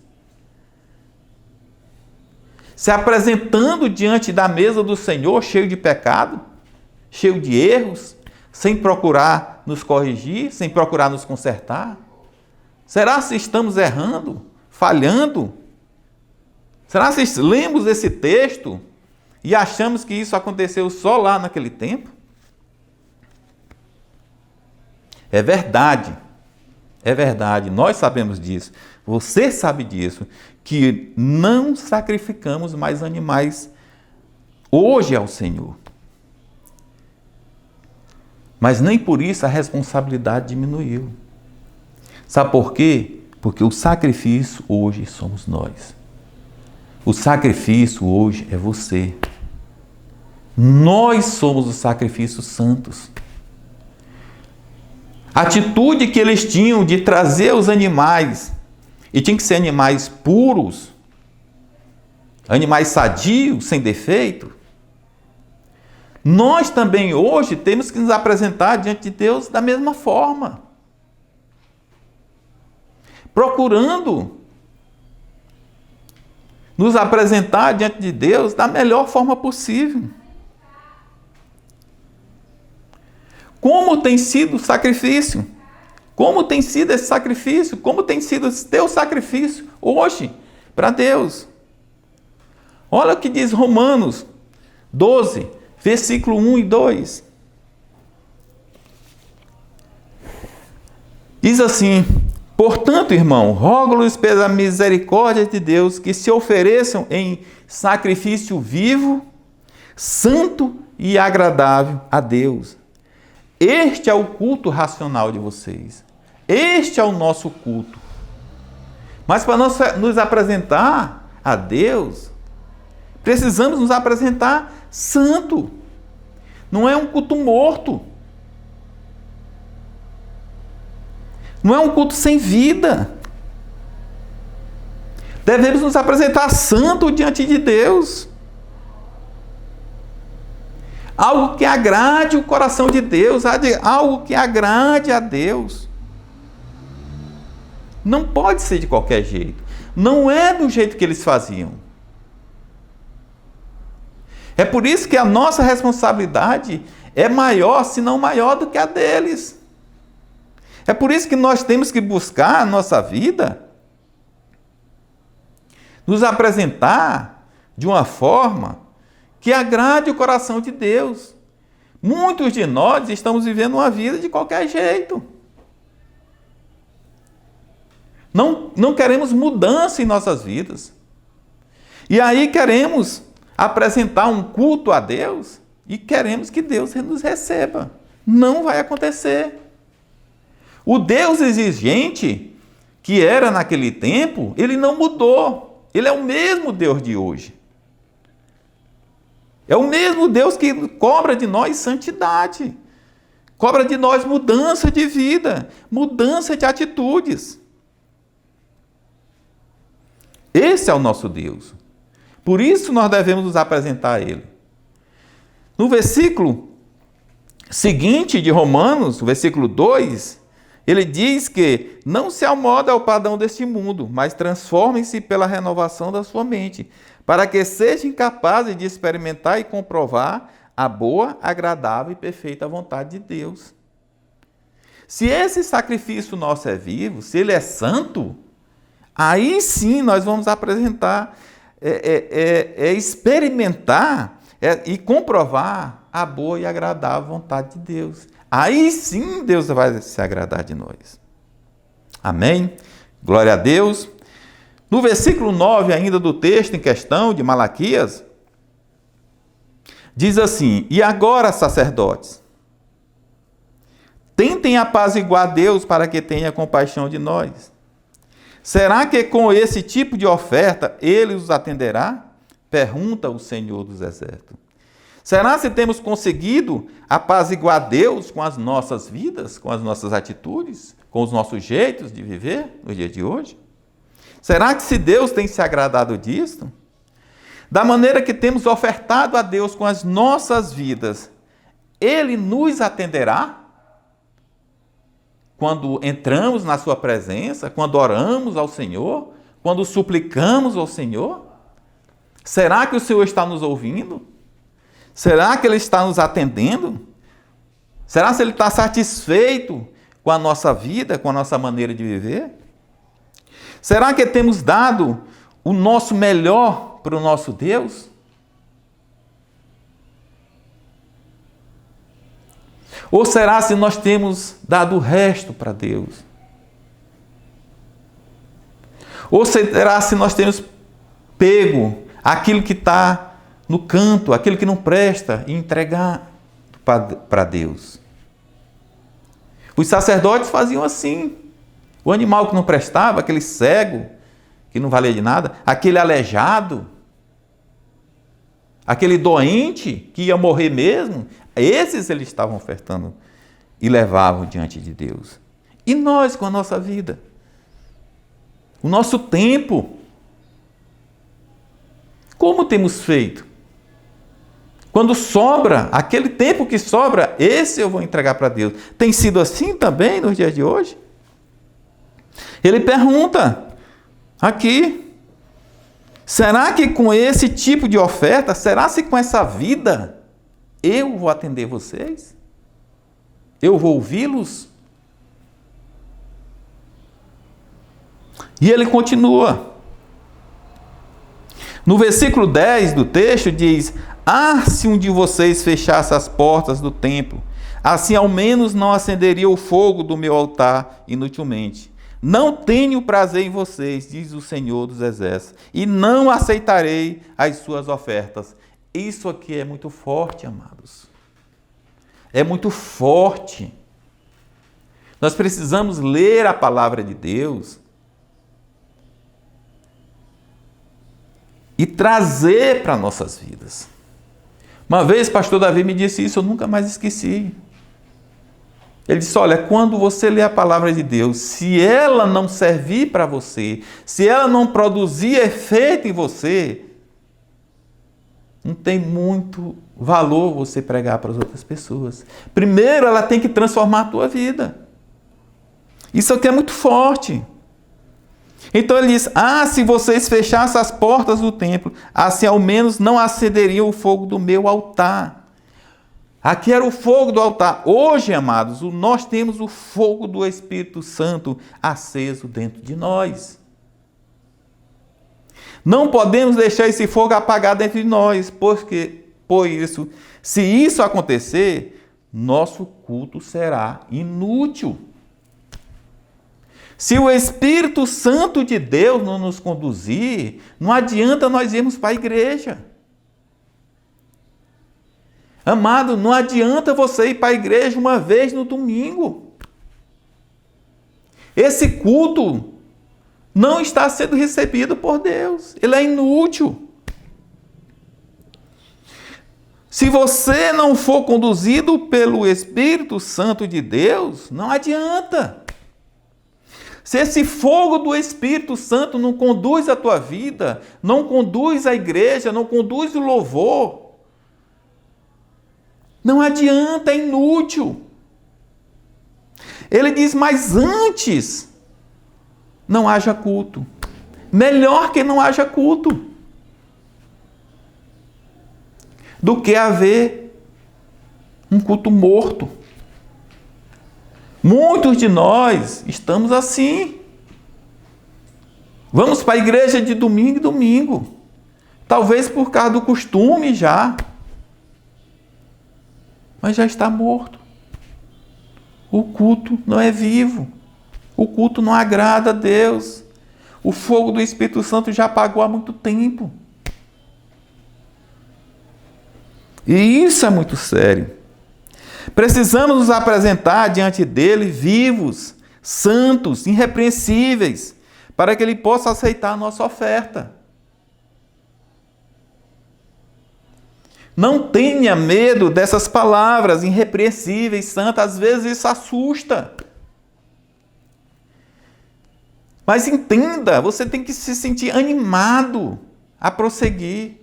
Se apresentando diante da mesa do Senhor cheio de pecado, cheio de erros, sem procurar nos corrigir, sem procurar nos consertar? Será se estamos errando, falhando? Será se lemos esse texto e achamos que isso aconteceu só lá naquele tempo? É verdade, nós sabemos disso, você sabe disso, que não sacrificamos mais animais hoje ao Senhor. Mas nem por isso a responsabilidade diminuiu. Sabe por quê? Porque o sacrifício hoje somos nós. O sacrifício hoje é você. Nós somos os sacrifícios santos. A atitude que eles tinham de trazer os animais, e tinham que ser animais puros, animais sadios, sem defeito. Nós também hoje temos que nos apresentar diante de Deus da mesma forma. Procurando nos apresentar diante de Deus da melhor forma possível. Como tem sido o sacrifício? Como tem sido esse sacrifício? Como tem sido esse teu sacrifício hoje para Deus? Olha o que diz Romanos 12, versículo 1 e 2. Diz assim: portanto, irmão, rogo-lhes pela misericórdia de Deus que se ofereçam em sacrifício vivo, santo e agradável a Deus. Este é o culto racional de vocês. Este é o nosso culto. Mas para nós nos apresentar a Deus, precisamos nos apresentar santo. Não é um culto morto. Não é um culto sem vida. Devemos nos apresentar santo diante de Deus. Algo que agrade o coração de Deus, algo que agrade a Deus. Não pode ser de qualquer jeito. Não é do jeito que eles faziam. É por isso que a nossa responsabilidade é maior, se não maior do que a deles. É por isso que nós temos que buscar a nossa vida nos apresentar de uma forma que agrade o coração de Deus. Muitos de nós estamos vivendo uma vida de qualquer jeito. Não queremos mudança em nossas vidas. E aí queremos apresentar um culto a Deus e queremos que Deus nos receba. Não vai acontecer. O Deus exigente que era naquele tempo, ele não mudou. Ele é o mesmo Deus de hoje. É o mesmo Deus que cobra de nós santidade. Cobra de nós mudança de vida, mudança de atitudes. Esse é o nosso Deus. Por isso nós devemos nos apresentar a Ele. No versículo seguinte de Romanos, o versículo 2, ele diz que não se amolda ao padrão deste mundo, mas transformem-se pela renovação da sua mente, para que sejam capazes de experimentar e comprovar a boa, agradável e perfeita vontade de Deus. Se esse sacrifício nosso é vivo, se ele é santo, aí sim nós vamos apresentar, experimentar e comprovar a boa e agradável vontade de Deus. Aí sim Deus vai se agradar de nós. Amém? Glória a Deus. No versículo 9 ainda do texto em questão, de Malaquias, diz assim: e agora, sacerdotes, tentem apaziguar Deus para que tenha compaixão de nós. Será que com esse tipo de oferta Ele os atenderá? Pergunta o Senhor dos Exércitos. Será que temos conseguido apaziguar Deus com as nossas vidas, com as nossas atitudes, com os nossos jeitos de viver no dia de hoje? Será que se Deus tem se agradado disso? Da maneira que temos ofertado a Deus com as nossas vidas, Ele nos atenderá? Quando entramos na sua presença, quando oramos ao Senhor, quando suplicamos ao Senhor? Será que o Senhor está nos ouvindo? Será que Ele está nos atendendo? Será que Ele está satisfeito com a nossa vida, com a nossa maneira de viver? Será que temos dado o nosso melhor para o nosso Deus? Ou será se nós temos dado o resto para Deus? Ou será se nós temos pego aquilo que está no canto, aquilo que não presta, e entregar para Deus? Os sacerdotes faziam assim. O animal que não prestava, aquele cego, que não valia de nada, aquele aleijado, aquele doente que ia morrer mesmo, esses eles estavam ofertando e levavam diante de Deus. E nós com a nossa vida? O nosso tempo? Como temos feito? Quando sobra, aquele tempo que sobra, esse eu vou entregar para Deus. Tem sido assim também nos dias de hoje? Ele pergunta aqui, será que com esse tipo de oferta, será se com essa vida, eu vou atender vocês? Eu vou ouvi-los? E ele continua. No versículo 10 do texto diz: se um de vocês fechasse as portas do templo, assim ao menos não acenderia o fogo do meu altar inutilmente. Não tenho prazer em vocês, diz o Senhor dos Exércitos, e não aceitarei as suas ofertas. Isso aqui é muito forte, amados. É muito forte. Nós precisamos ler a palavra de Deus e trazer para nossas vidas. Uma vez, pastor Davi me disse isso, eu nunca mais esqueci. Ele disse: olha, quando você lê a palavra de Deus, se ela não servir para você, se ela não produzir efeito em você, não tem muito valor você pregar para as outras pessoas. Primeiro, ela tem que transformar a tua vida. Isso aqui é muito forte. Então ele diz: se vocês fechassem as portas do templo, assim ao menos não acenderiam o fogo do meu altar. Aqui era o fogo do altar. Hoje, amados, nós temos o fogo do Espírito Santo aceso dentro de nós. Não podemos deixar esse fogo apagar dentro de nós, porque, por isso, se isso acontecer, nosso culto será inútil. Se o Espírito Santo de Deus não nos conduzir, não adianta nós irmos para a igreja. Amado, não adianta você ir para a igreja uma vez no domingo. Esse culto não está sendo recebido por Deus. Ele é inútil. Se você não for conduzido pelo Espírito Santo de Deus, não adianta. Se esse fogo do Espírito Santo não conduz a tua vida, não conduz a igreja, não conduz o louvor, não adianta, é inútil. Ele diz: mas antes não haja culto. Melhor que não haja culto do que haver um culto morto. Muitos de nós estamos assim. Vamos para a igreja de domingo em domingo. Talvez por causa do costume já. Mas já está morto. O culto não é vivo. O culto não agrada a Deus. O fogo do Espírito Santo já apagou há muito tempo. E isso é muito sério. Precisamos nos apresentar diante dele vivos, santos, irrepreensíveis, para que ele possa aceitar a nossa oferta. Não tenha medo dessas palavras, irrepreensíveis, santas. Às vezes isso assusta. Mas entenda, você tem que se sentir animado a prosseguir.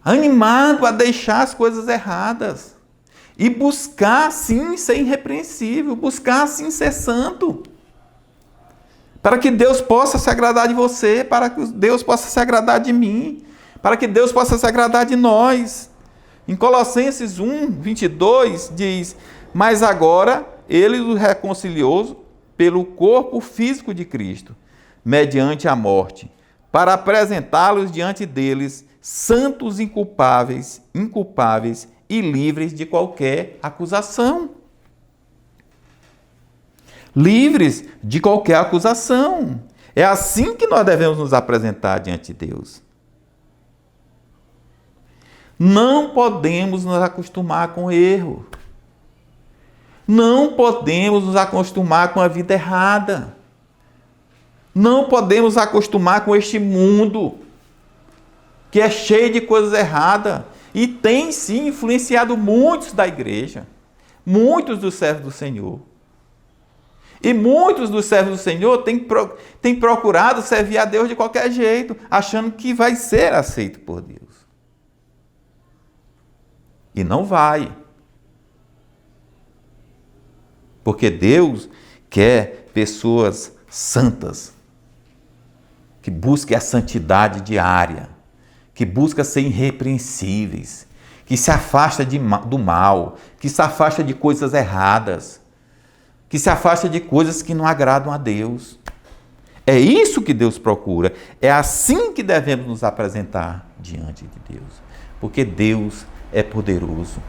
Animado a deixar as coisas erradas. E buscar, sim, ser irrepreensível. Buscar, sim, ser santo. Para que Deus possa se agradar de você. Para que Deus possa se agradar de mim. Para que Deus possa se agradar de nós. Em Colossenses 1, 22, diz: mas agora ele os reconciliou pelo corpo físico de Cristo, mediante a morte, para apresentá-los diante deles santos, inculpáveis e livres de qualquer acusação. Livres de qualquer acusação. É assim que nós devemos nos apresentar diante de Deus. Não podemos nos acostumar com o erro. Não podemos nos acostumar com a vida errada. Não podemos nos acostumar com este mundo que é cheio de coisas erradas e tem sim influenciado muitos da igreja, muitos dos servos do Senhor. E muitos dos servos do Senhor têm procurado servir a Deus de qualquer jeito, achando que vai ser aceito por Deus. E não vai. Porque Deus quer pessoas santas, que busquem a santidade diária, que busquem ser irrepreensíveis, que se afasta do mal, que se afasta de coisas erradas, que se afasta de coisas que não agradam a Deus. É isso que Deus procura. É assim que devemos nos apresentar diante de Deus. Porque Deus é poderoso.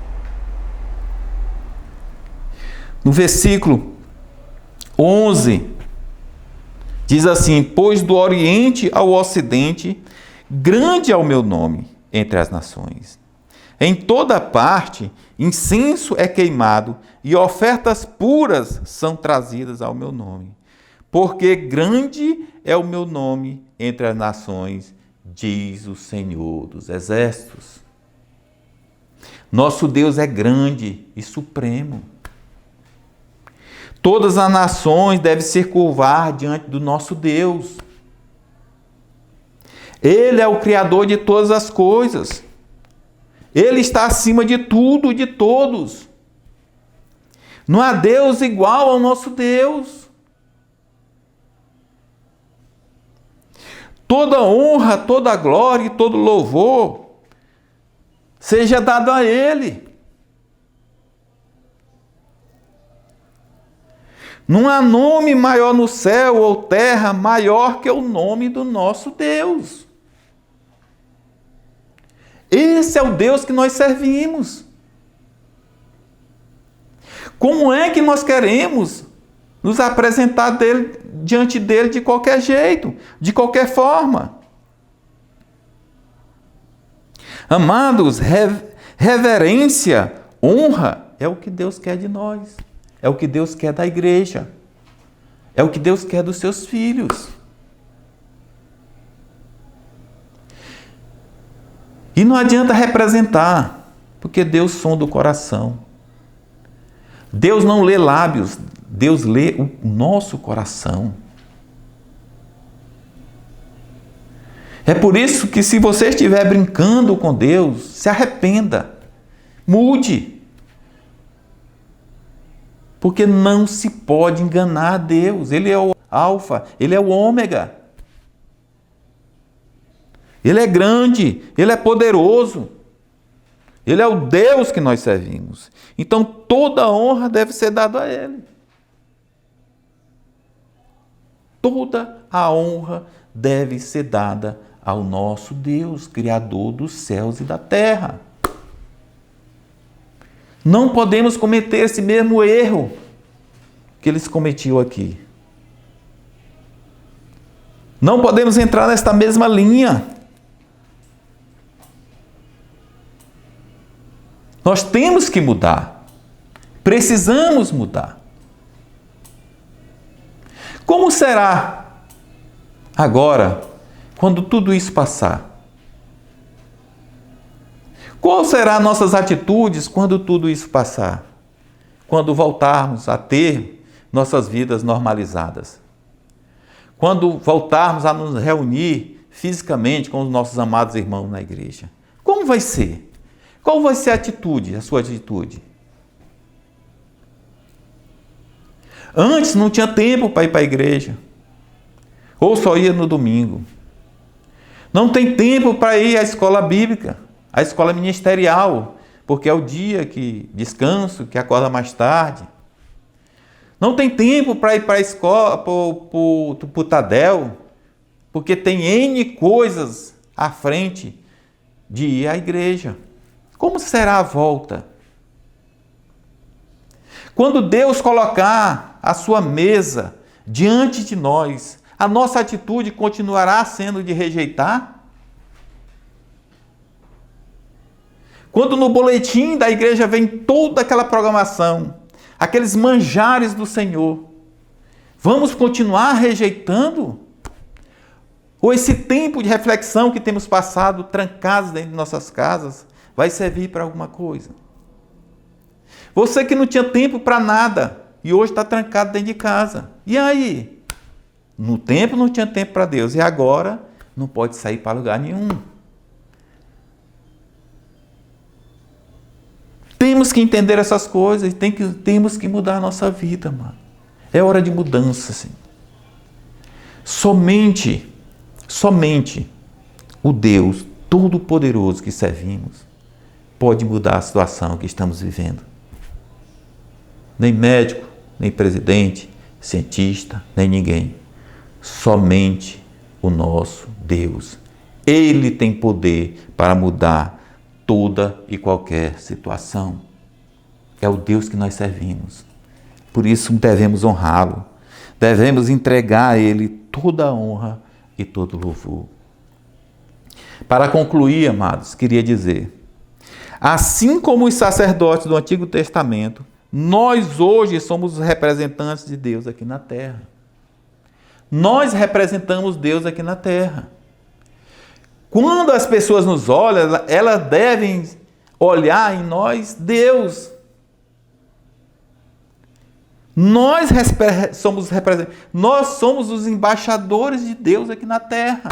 No versículo 11, diz assim: pois do Oriente ao Ocidente, grande é o meu nome entre as nações. Em toda parte, incenso é queimado e ofertas puras são trazidas ao meu nome. Porque grande é o meu nome entre as nações, diz o Senhor dos Exércitos. Nosso Deus é grande e supremo. Todas as nações devem se curvar diante do nosso Deus. Ele é o Criador de todas as coisas. Ele está acima de tudo e de todos. Não há Deus igual ao nosso Deus. toda honra, toda glória e todo louvor seja dado a Ele. Não há nome maior no céu ou terra maior que o nome do nosso Deus. Esse é o Deus que nós servimos. Como é que nós queremos nos apresentar diante dele de qualquer jeito, de qualquer forma? Amados, reverência, honra é o que Deus quer de nós. É o que Deus quer da igreja. É o que Deus quer dos seus filhos. E não adianta representar, porque Deus sonda o coração. Deus não lê lábios, Deus lê o nosso coração. É por isso que, se você estiver brincando com Deus, se arrependa, mude. Porque não se pode enganar a Deus. Ele é o alfa, Ele é o ômega. Ele é grande, Ele é poderoso. Ele é o Deus que nós servimos. Então toda a honra deve ser dada a Ele. Toda a honra deve ser dada ao nosso Deus, Criador dos céus e da terra. Não podemos cometer esse mesmo erro que eles cometiam aqui. Não podemos entrar nesta mesma linha. Nós temos que mudar. Precisamos mudar. Como será agora, quando tudo isso passar? Quais serão nossas atitudes quando tudo isso passar? Quando voltarmos a ter nossas vidas normalizadas? Quando voltarmos a nos reunir fisicamente com os nossos amados irmãos na igreja? Como vai ser? Qual vai ser a atitude, a sua atitude? Antes não tinha tempo para ir para a igreja. Ou só ia no domingo. Não tem tempo para ir à escola bíblica, à escola ministerial, porque é o dia que descanso, que acorda mais tarde. Não tem tempo para ir para a escola, para o Tadel, porque tem N coisas à frente de ir à igreja. Como será a volta? Quando Deus colocar a sua mesa diante de nós, a nossa atitude continuará sendo de rejeitar? Quando no boletim da igreja vem toda aquela programação, aqueles manjares do Senhor, vamos continuar rejeitando? Ou esse tempo de reflexão que temos passado trancados dentro de nossas casas vai servir para alguma coisa? Você que não tinha tempo para nada e hoje está trancado dentro de casa. E aí? No tempo não tinha tempo para Deus e agora não pode sair para lugar nenhum. Temos que entender essas coisas e temos que mudar a nossa vida, mano. É hora de mudança, sim. Somente o Deus Todo-Poderoso que servimos pode mudar a situação que estamos vivendo. Nem médico, nem presidente, cientista, nem ninguém. Somente o nosso Deus. Ele tem poder para mudar toda e qualquer situação. É o Deus que nós servimos. Por isso devemos honrá-lo. Devemos entregar a Ele toda a honra e todo o louvor. Para concluir, amados, queria dizer, assim como os sacerdotes do Antigo Testamento, nós hoje somos os representantes de Deus aqui na terra. Nós representamos Deus aqui na terra. Quando as pessoas nos olham, elas devem olhar em nós Deus. Nós somos os embaixadores de Deus aqui na terra.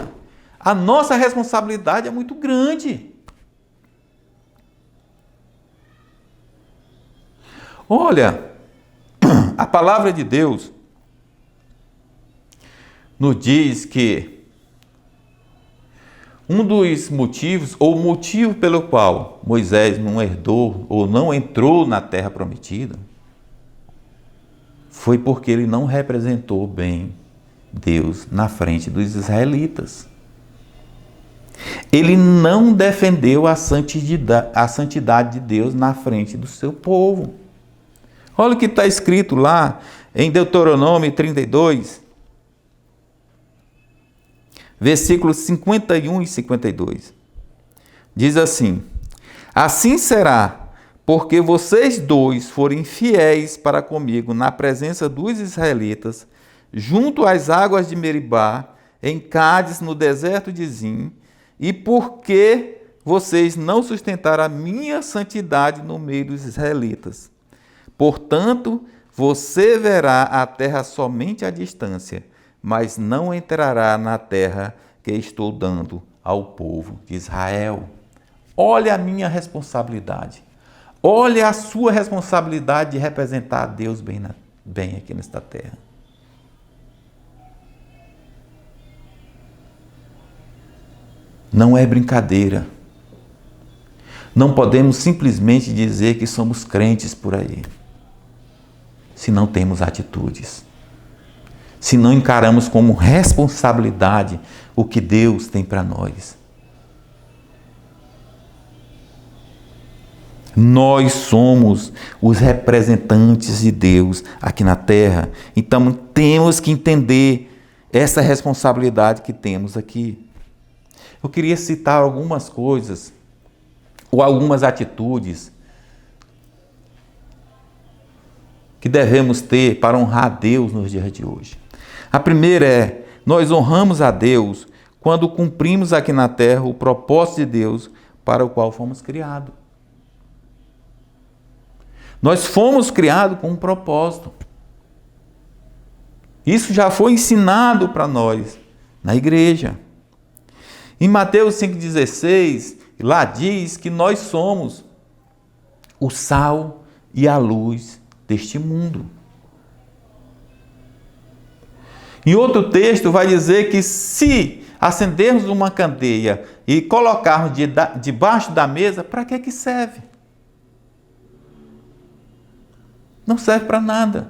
A nossa responsabilidade é muito grande. Olha, a palavra de Deus nos diz que Um dos motivos, ou o motivo pelo qual Moisés não herdou ou não entrou na terra prometida, foi porque ele não representou bem Deus na frente dos israelitas. Ele não defendeu a santidade de Deus na frente do seu povo. Olha o que está escrito lá em Deuteronômio 32, versículos 51 e 52. Diz assim: assim será, porque vocês dois forem fiéis para comigo na presença dos israelitas, junto às águas de Meribá, em Cádiz, no deserto de Zim, e porque vocês não sustentaram a minha santidade no meio dos israelitas. Portanto, você verá a terra somente à distância, mas não entrará na terra que estou dando ao povo de Israel. Olha a minha responsabilidade. Olha a sua responsabilidade de representar a Deus bem aqui nesta terra. Não é brincadeira. Não podemos simplesmente dizer que somos crentes por aí, se não temos atitudes, se não encaramos como responsabilidade o que Deus tem para nós. Nós somos os representantes de Deus aqui na terra, então temos que entender essa responsabilidade que temos aqui. Eu queria citar algumas coisas, ou algumas atitudes que devemos ter para honrar a Deus nos dias de hoje. A primeira é: nós honramos a Deus quando cumprimos aqui na terra o propósito de Deus para o qual fomos criados. Nós fomos criados com um propósito. Isso já foi ensinado para nós na igreja. Em Mateus 5,16, lá diz que nós somos o sal e a luz deste mundo. Em outro texto vai dizer que se acendermos uma candeia e colocarmos debaixo da mesa, para que serve? Não serve para nada.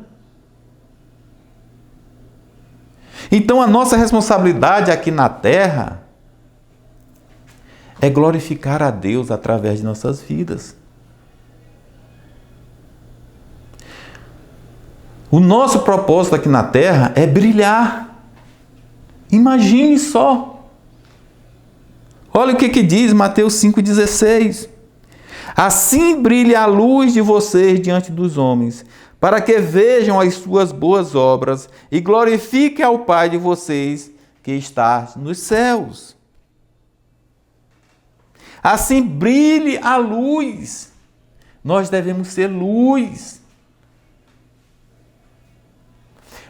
Então a nossa responsabilidade aqui na terra é glorificar a Deus através de nossas vidas. O nosso propósito aqui na terra é brilhar. Imagine só. Olha o que diz Mateus 5,16. Assim brilhe a luz de vocês diante dos homens, para que vejam as suas boas obras e glorifiquem ao Pai de vocês que está nos céus. Assim brilhe a luz. Nós devemos ser luz.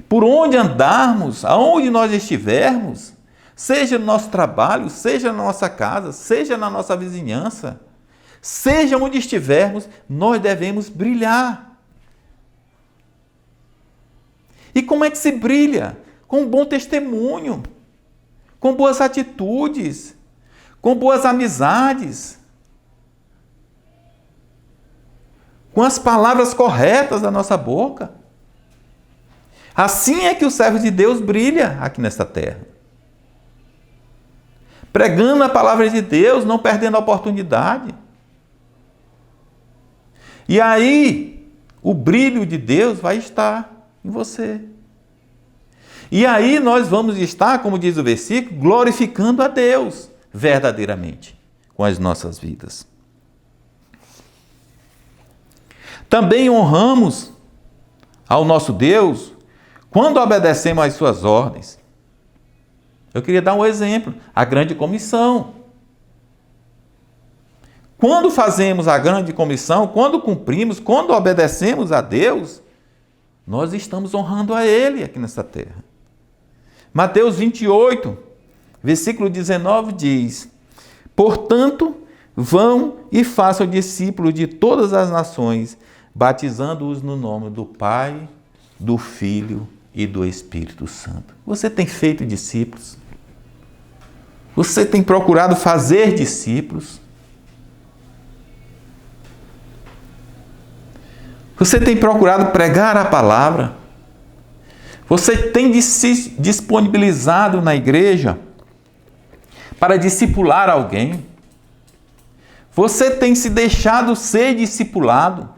Por onde andarmos, aonde nós estivermos, seja no nosso trabalho, seja na nossa casa, seja na nossa vizinhança, seja onde estivermos, nós devemos brilhar. E como é que se brilha? Com um bom testemunho, com boas atitudes, com boas amizades, com as palavras corretas da nossa boca. Assim é que o servo de Deus brilha aqui nesta terra. Pregando a palavra de Deus, não perdendo a oportunidade. E aí, o brilho de Deus vai estar em você. E aí nós vamos estar, como diz o versículo, glorificando a Deus verdadeiramente com as nossas vidas. Também honramos ao nosso Deus quando obedecemos às suas ordens. Eu queria dar um exemplo, a grande comissão. Quando fazemos a grande comissão, quando cumprimos, quando obedecemos a Deus, nós estamos honrando a Ele aqui nessa terra. Mateus 28, versículo 19 diz: portanto, vão e façam discípulos de todas as nações, batizando-os no nome do Pai, do Filho e do Espírito Santo. Você tem feito discípulos? Você tem procurado fazer discípulos? Você tem procurado pregar a palavra? Você tem se disponibilizado na igreja para discipular alguém? Você tem se deixado ser discipulado?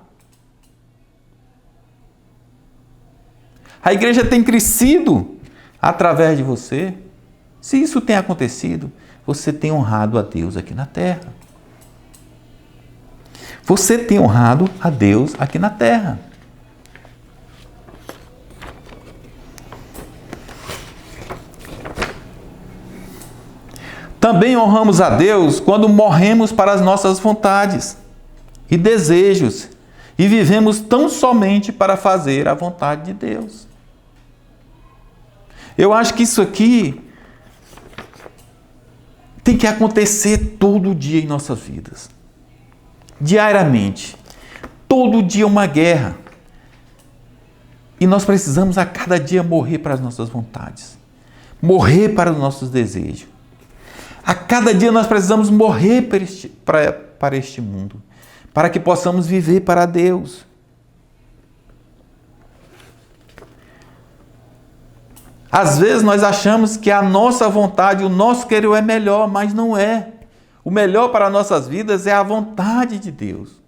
A igreja tem crescido através de você? Se isso tem acontecido, você tem honrado a Deus aqui na terra. Você tem honrado a Deus aqui na terra. Também honramos a Deus quando morremos para as nossas vontades e desejos e vivemos tão somente para fazer a vontade de Deus. Eu acho que isso aqui tem que acontecer todo dia em nossas vidas. Diariamente. Todo dia uma guerra. E nós precisamos a cada dia morrer para as nossas vontades. Morrer para os nossos desejos. A cada dia nós precisamos morrer para este mundo. Para que possamos viver para Deus. Às vezes nós achamos que a nossa vontade, o nosso querer é melhor, mas não é. O melhor para nossas vidas é a vontade de Deus.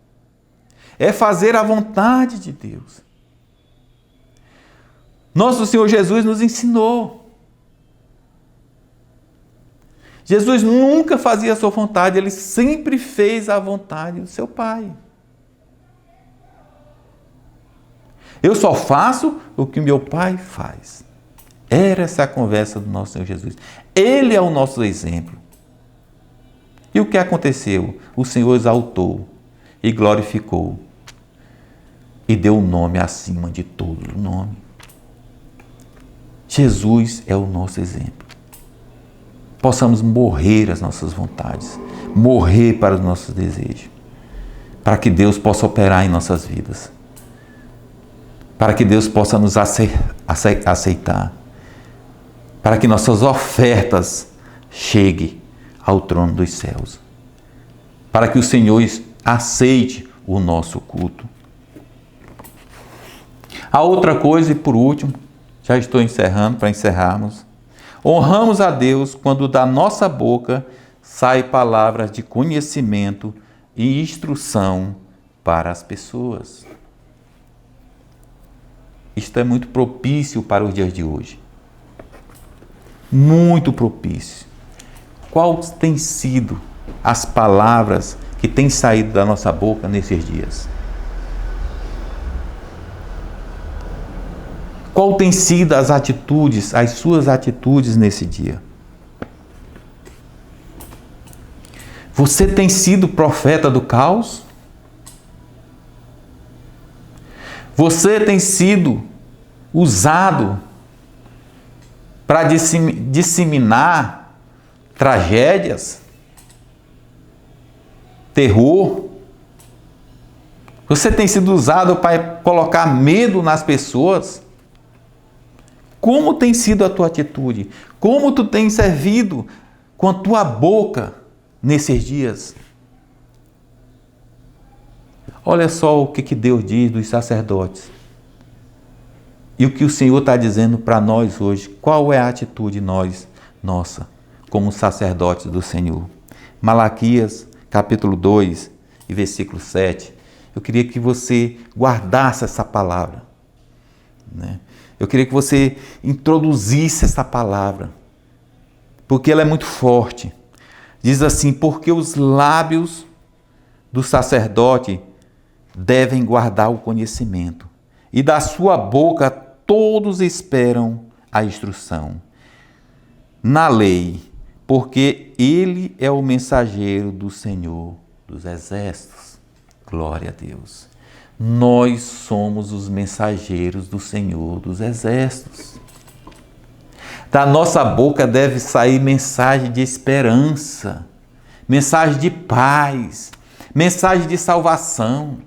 É fazer a vontade de Deus. Nosso Senhor Jesus nos ensinou. Jesus nunca fazia a sua vontade, ele sempre fez a vontade do seu Pai. Eu só faço o que meu Pai faz. Era essa a conversa do nosso Senhor Jesus. Ele é o nosso exemplo. E o que aconteceu? O Senhor exaltou e glorificou e deu o nome acima de todo nome. Jesus é o nosso exemplo. Possamos morrer às nossas vontades, morrer para os nossos desejos, para que Deus possa operar em nossas vidas, para que Deus possa nos aceitar, para que nossas ofertas cheguem ao trono dos céus, para que o Senhor aceite o nosso culto. A outra coisa, e por último, já estou encerrando para encerrarmos, honramos a Deus quando da nossa boca saem palavras de conhecimento e instrução para as pessoas. Isto é muito propício para os dias de hoje. Muito propício. Quais têm sido as palavras que têm saído da nossa boca nesses dias? Qual tem sido as atitudes, as suas atitudes nesse dia? Você tem sido profeta do caos? Você tem sido usado para disseminar tragédias, terror? Você tem sido usado para colocar medo nas pessoas? Como tem sido a tua atitude? Como tu tens servido com a tua boca nesses dias? Olha só o que Deus diz dos sacerdotes. E o que o Senhor está dizendo para nós hoje. Qual é a atitude nossa, como sacerdotes do Senhor? Malaquias, capítulo 2, e versículo 7. Eu queria que você guardasse essa palavra, né? Eu queria que você introduzisse essa palavra, porque ela é muito forte. Diz assim: porque os lábios do sacerdote devem guardar o conhecimento, e da sua boca todos esperam a instrução na lei, porque ele é o mensageiro do Senhor dos exércitos. Glória a Deus. Nós somos os mensageiros do Senhor dos exércitos. Da nossa boca deve sair mensagem de esperança, mensagem de paz, mensagem de salvação.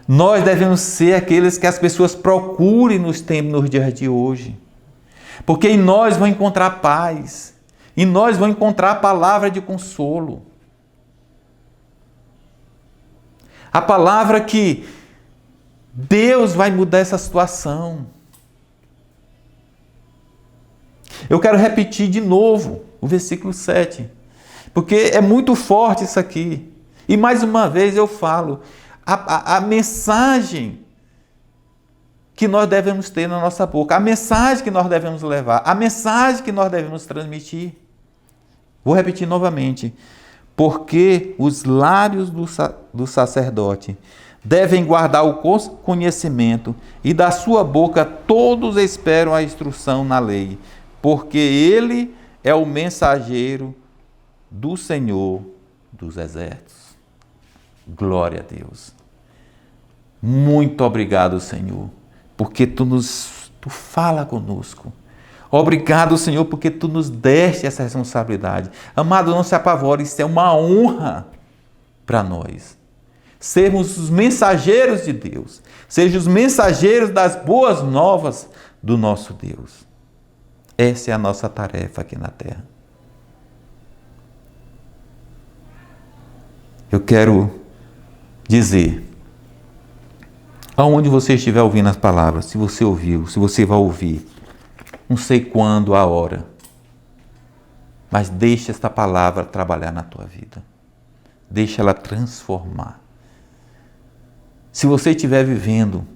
Nós devemos ser aqueles que as pessoas procurem nos dias de hoje. Porque em nós vão encontrar paz. Em nós vão encontrar a palavra de consolo. A palavra que Deus vai mudar essa situação. Eu quero repetir de novo o versículo 7. Porque é muito forte isso aqui. E mais uma vez eu falo, a mensagem que nós devemos ter na nossa boca, a mensagem que nós devemos levar, a mensagem que nós devemos transmitir. Vou repetir novamente. Porque os lábios do sacerdote devem guardar o conhecimento, e da sua boca todos esperam a instrução na lei, porque ele é o mensageiro do Senhor dos exércitos. Glória a Deus. Muito obrigado, Senhor, porque tu fala conosco. Obrigado, Senhor, porque tu nos deste essa responsabilidade. Amado, não se apavore, isso é uma honra para nós. Sermos os mensageiros de Deus. Sejam os mensageiros das boas novas do nosso Deus. Essa é a nossa tarefa aqui na terra. Eu quero dizer, aonde você estiver ouvindo as palavras, se você ouviu, se você vai ouvir, não sei quando, a hora, mas deixa esta palavra trabalhar na tua vida. Deixa ela transformar. Se você estiver vivendo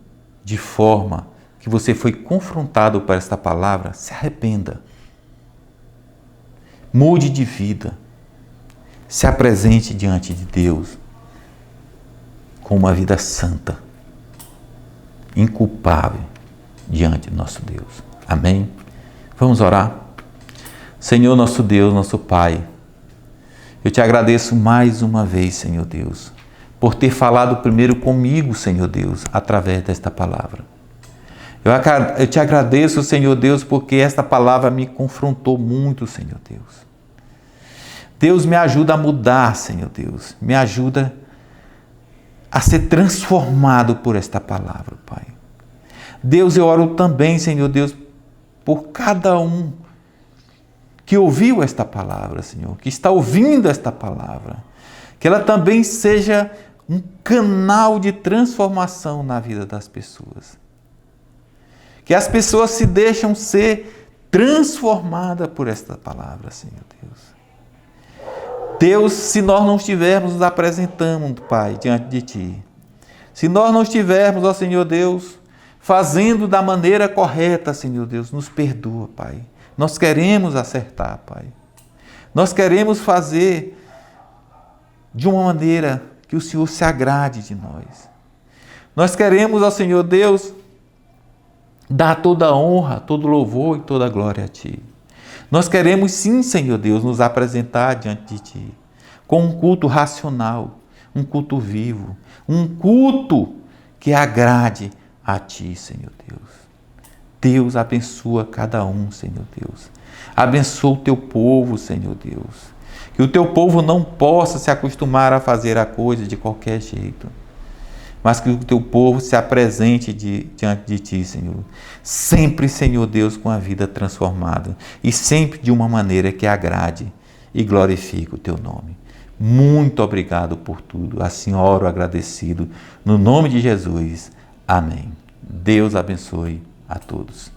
de forma que você foi confrontado por esta palavra, se arrependa. Mude de vida. Se apresente diante de Deus com uma vida santa, inculpável diante do nosso Deus. Amém? Vamos orar? Senhor, nosso Deus, nosso Pai, eu te agradeço mais uma vez, Senhor Deus, por ter falado primeiro comigo, Senhor Deus, através desta palavra. Eu te agradeço, Senhor Deus, porque esta palavra me confrontou muito, Senhor Deus. Deus, me ajuda a mudar, Senhor Deus. Me ajuda a ser transformado por esta palavra, Pai. Deus, eu oro também, Senhor Deus, por cada um que ouviu esta palavra, Senhor, que está ouvindo esta palavra, que ela também seja um canal de transformação na vida das pessoas. Que as pessoas se deixam ser transformadas por esta palavra, Senhor Deus. Deus, se nós não estivermos nos apresentando, Pai, diante de Ti, se nós não estivermos, ó Senhor Deus, fazendo da maneira correta, Senhor Deus, nos perdoa, Pai. Nós queremos acertar, Pai. Nós queremos fazer de uma maneira que o Senhor se agrade de nós. Nós queremos, ó Senhor Deus, dar toda a honra, todo louvor e toda a glória a Ti. Nós queremos sim, Senhor Deus, nos apresentar diante de Ti com um culto racional, um culto vivo, um culto que agrade a Ti, Senhor Deus. Deus, abençoa cada um, Senhor Deus. Abençoa o Teu povo, Senhor Deus. Que o Teu povo não possa se acostumar a fazer a coisa de qualquer jeito, mas que o Teu povo se apresente diante de Ti, Senhor. Sempre, Senhor Deus, com a vida transformada e sempre de uma maneira que agrade e glorifique o Teu nome. Muito obrigado por tudo. Assim oro agradecido. No nome de Jesus. Amém. Deus abençoe a todos.